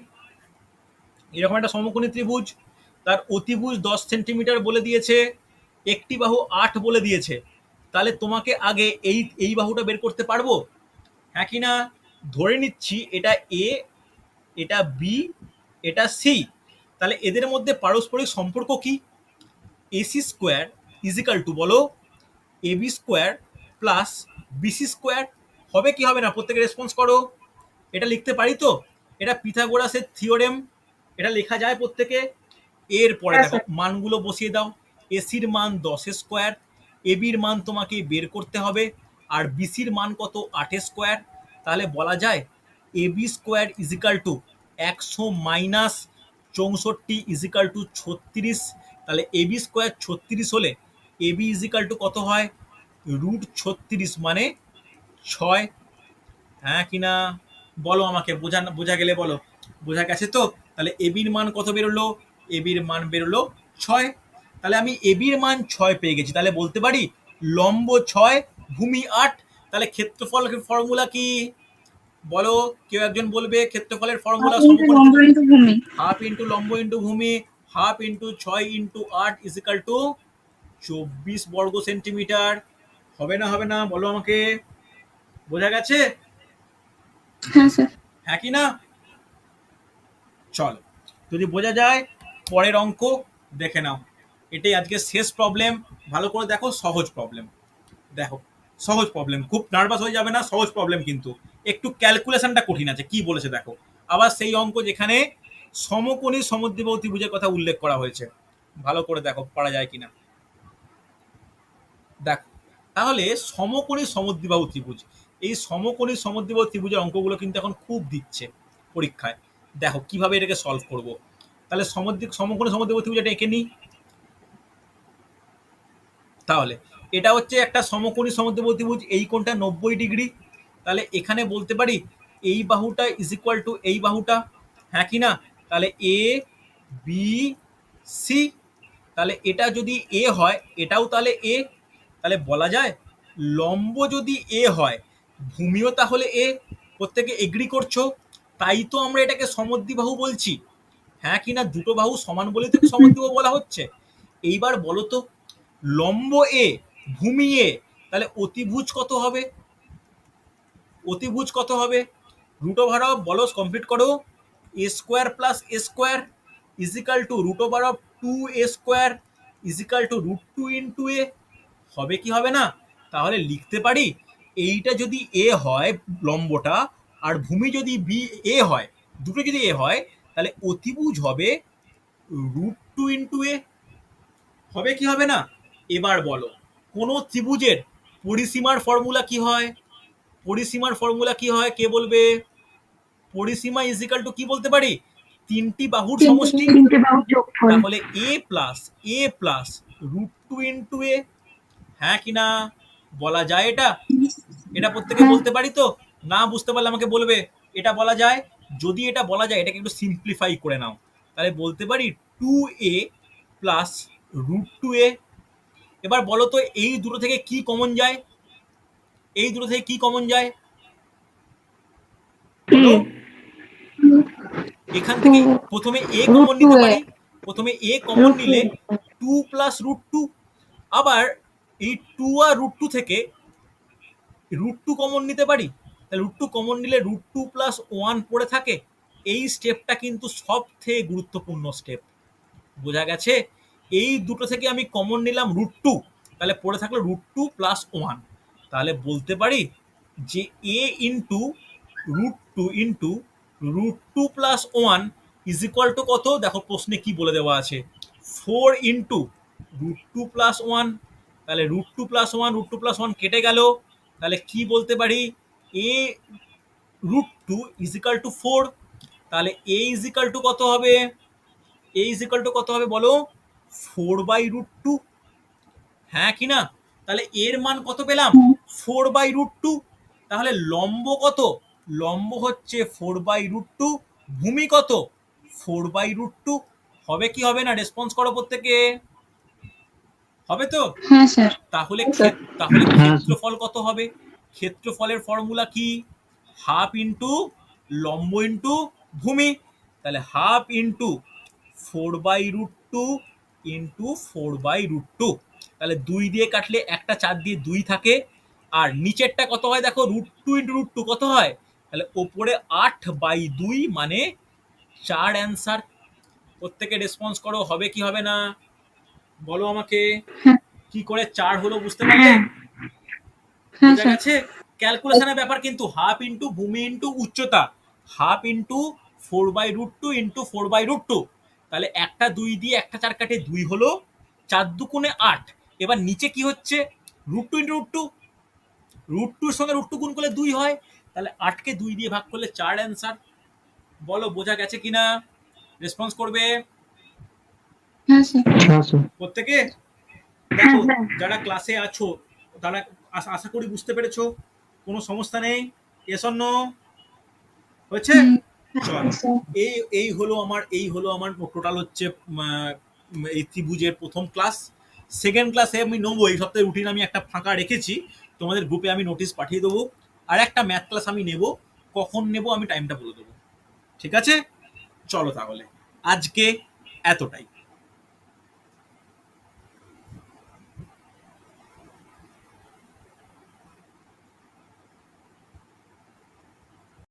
এরকম একটা সমকোণী ত্রিভুজ, তার অতিভুজ 10 সেন্টিমিটার বলে দিয়েছে, একটি বাহু 8 বলে দিয়েছে। তাহলে তোমাকে আগে এই বাহুটা বের করতে পারবো, হ্যাঁ কি না? ধরে নিচ্ছি এটা এ, এটা বি, এটা সি। তাহলে এদের মধ্যে পারস্পরিক সম্পর্ক কি? এসি স্কোয়ার ইজিক্যাল টু বলো AB square plus BC square. হবে কি হবে না? প্রত্যেকে রেসপন্স করো। এটা লিখতে পারি তো? এটা পিথাগোরাসের থিওরেম, এটা লেখা যায় প্রত্যেকে। এরপরে হ্যাঁ, দেখো মানগুলো বসিয়ে দাও। এসির মান 10 স্কোয়ার, এবির মান তোমাকে বের করতে হবে, আর বিসির মান কত? 8 স্কোয়ার। তাহলে বলা যায় AB square is equal to 100 minus 64 is equal to 36। তাহলে এবি স্কোয়ার 36 হলে এবি ইজিক্যাল টু কত হয়? রুট 36 মানে 6। হ্যাঁ কি না বলো আমাকে, বোঝা গেলে বলো। বোঝা গেছে তো? তাহলে এবির মান কত বেরোলো? এবির মান বেরোলো 6। তাহলে আমি এবির মান 6 পেয়ে গেছি। তাহলে বলতে পারি লম্ব 6, ভূমি 8। তাহলে ক্ষেত্রফলের ফর্মুলা কি বলো? কেউ একজন বলবে ক্ষেত্রফলের ফর্মুলা লম্ব ইন্টু ভূমি। হাফ ইন্টু লম্ব ইন্টু ভূমি, half into 6 into 8 is equal to 24 বর্গ সেন্টিমিটার। হবে না হবে না বলো আমাকে? বোঝা গেছে? হ্যাঁ স্যার। হ্যাঁ কি না? চলো, যদি বোঝা যায় পরের অঙ্ক দেখে নাও। এটাই আজকে শেষ প্রবলেম। ভালো করে দেখো, সহজ প্রবলেম। দেখো সহজ প্রবলেম, খুব নার্ভাস হয়ে যাবে না, সহজ প্রবলেম কিন্তু একটু ক্যালকুলেশনটা কঠিন আছে। কি বলেছে দেখো, আবার সেই অঙ্ক যেখানে সমকোণী সমদ্বিবাহু ত্রিভুজের কথা উল্লেখ করা হয়েছে। ভালো করে দেখো পারা যায় কিনা। দেখো তাহলে সমকোণী সমদ্বিবাহু ত্রিভুজ, এই সমকোণী সমদ্বিবাহু ত্রিভুজের অঙ্কগুলো কিন্তু এখন খুব দিচ্ছে পরীক্ষায়। দেখো কিভাবে এটাকে সলভ করব। তাহলে সমকোণী সমদ্বিবাহু ত্রিভুজ এটা এঁকে নিই। তাহলে এটা হচ্ছে একটা সমকোণী সমদ্বিবাহু ত্রিভুজ, এই কোণটা 90 ডিগ্রি। তাহলে এখানে বলতে পারি এই বাহুটা ইজ ইকুয়াল টু এই বাহুটা। হ্যাঁ কি না? তাহলে এ বি সি। তাহলে এটা যদি এ হয়, এটাও তাহলে এ। তাহলে বলা যায় লম্ব যদি এ হয়, ভূমিও তাহলে এ। প্রত্যেকে এগ্রি করছো? তাই তো আমরা এটাকে সমদ্বিবাহু বলছি। হ্যাঁ কি না? দুটো বাহু সমান বলেই তো সমদ্বিবাহু বলা হচ্ছে। এইবার বলো তো, লম্ব এ, ভূমি এ, তাহলে অতিভুজ কত হবে? অতিভুজ কত হবে? রুট ওভার অফ, বলো কমপ্লিট করো, a square plus a square is equal to root over of 2a square is equal to root 2 into a. হবে কি হবে না? তাহলে লিখতে পারি এইটা যদি এ হয় লম্বটা, আর ভূমি যদি বি এ হয়, দুটো যদি এ হয়, তাহলে অতিভুজ হবে রুট 2 ইন্টু এ। হবে কি হবে না? এবার বলো কোন ত্রিভুজের পরিসীমার ফর্মুলা কি হয়? পরিসীমার ফর্মুলা কি হয় কে বলবে? পরিসীমা ইজিক্যাল টু কি বলতে পারি? তিনটি বাহুর সমষ্টি। তিনটে বাহুর যোগফল। তাহলে এ প্লাস রুট 2 ইন্টু এ। হ্যাঁ কি না? বলা যায় এটা? এটা প্রত্যেকে বলতে পারি তো? না বুঝতে পারলে আমাকে বলবে। এটা বলা যায়? যদি এটা বলা যায়, এটাকে একটু সিম্পলিফাই করে নাও। তাহলে বলতে পারি 2a প্লাস রুট 2a। এবার বলো তো এই দুটো থেকে কি কমন যায়? এই দুটো থেকে কি কমন যায় বলো? এখান থেকে প্রথমে এ কমন নিতে পারি। প্রথমে এ কমন নিলে 2 প্লাস রুট 2। আবার এই 2 আর রুট 2 থেকে রুট 2 কমন নিতে পারি। তাহলে রুট 2 কমন নিলে রুট 2 প্লাস 1 পড়ে থাকে। এই স্টেপটা কিন্তু সব থেকে গুরুত্বপূর্ণ স্টেপ। বোঝা গেছে? এই দুটো থেকে আমি কমন নিলাম রুট 2, তাহলে পড়ে থাকলো রুট 2 প্লাস 1। তাহলে বলতে পারি যে a into root 2 into root 2 plus 1 is equal to কত? দেখো প্রশ্নে কি বলে দেওয়া আছে, 4 ইন্টু রুট 2 প্লাস 1। তাহলে রুট 2 প্লাস 1, রুট 2 প্লাস 1 কেটে গেল। তাহলে কি বলতে পারি? এ রুট 2 ইজ ইকুয়াল টু 4। তাহলে এ ইজ ইকুয়াল টু কত হবে? এ ইজ ইকুয়াল টু কত হবে বলো? 4 বাই রুট 2। হ্যাঁ কি না? তাহলে এর মান কত পেলাম? 4 বাই রুট 2। তাহলে লম্ব কত? লম্ব হচ্ছে 4 বাই রুট 2। ভূমি কত? 4 বাই রুট 2। হবে কি হবে না? রেসপন্স করো প্রত্যেকে। হবে তো? হ্যাঁ স্যার। তাহলে হ্যাঁ, ক্ষেত্রফল কত হবে? ক্ষেত্রফলের ফর্মুলা কি? হাফ ইন্টু লম্ব ইন্টু ভূমি। তাহলে half into 4 by root 2 into 4 by root 2। তাহলে 2 দিয়ে কাটলে একটা 4 দিয়ে 2 থাকে। আর নিচেরটা কত হয় দেখো, রুট 2 ইন্টু রুট 2 কত হয়? তাহলে ওপরে 8 বাই 2 মানে 4 অ্যান্সার। প্রত্যেকে রেসপন্স করো, হবে কি হবে না বলো আমাকে। কি করে 4 হলো বুঝতে পারলে? হ্যাঁ বোঝা স্যার। গেছে? ক্যালকুলেশনের ব্যাপার কিন্তু। হাফ ইন্টু ভূমি ইন্টু উচ্চতা, half into 4 by root 2 into 4 by root 2। তাহলে একটা 2 দিয়ে একটা 4 কাটে 2 হলো, 4 দুগুণে 8। এবার নিচে কি হচ্ছে? Root 2 into root 2। রুট 2 এর সঙ্গে রুট 2 গুণ করলে 2 হয়। তাহলে 8কে 2 দিয়ে ভাগ করলে 4 অ্যান্সার। বলো বোঝা গেছে কিনা? রেসপন্স করবে হ্যাঁ স্যার। হ্যাঁ স্যার। প্রত্যেকে? দেখো হ্যাঁ, যারা ক্লাসে আছো তারা আশা করি বুঝতে পেরেছো, কোনো সমস্যা নেই। Yes or no? হয়েছে? চলো, এই হলো আমার টোটাল হচ্ছে এই ত্রিভুজের প্রথম ক্লাস। সেকেন্ড ক্লাসে আমি নেবো, এই সপ্তাহে রুটিন আমি একটা ফাঁকা রেখেছি, তোমাদের গ্রুপে আমি নোটিশ পাঠিয়ে দেবো। আর একটা ম্যাথ ক্লাস আমি নেব, কখন নেব আমি টাইমটা বলে দেবো। ঠিক আছে? চলো তাহলে আজকে এতটাই।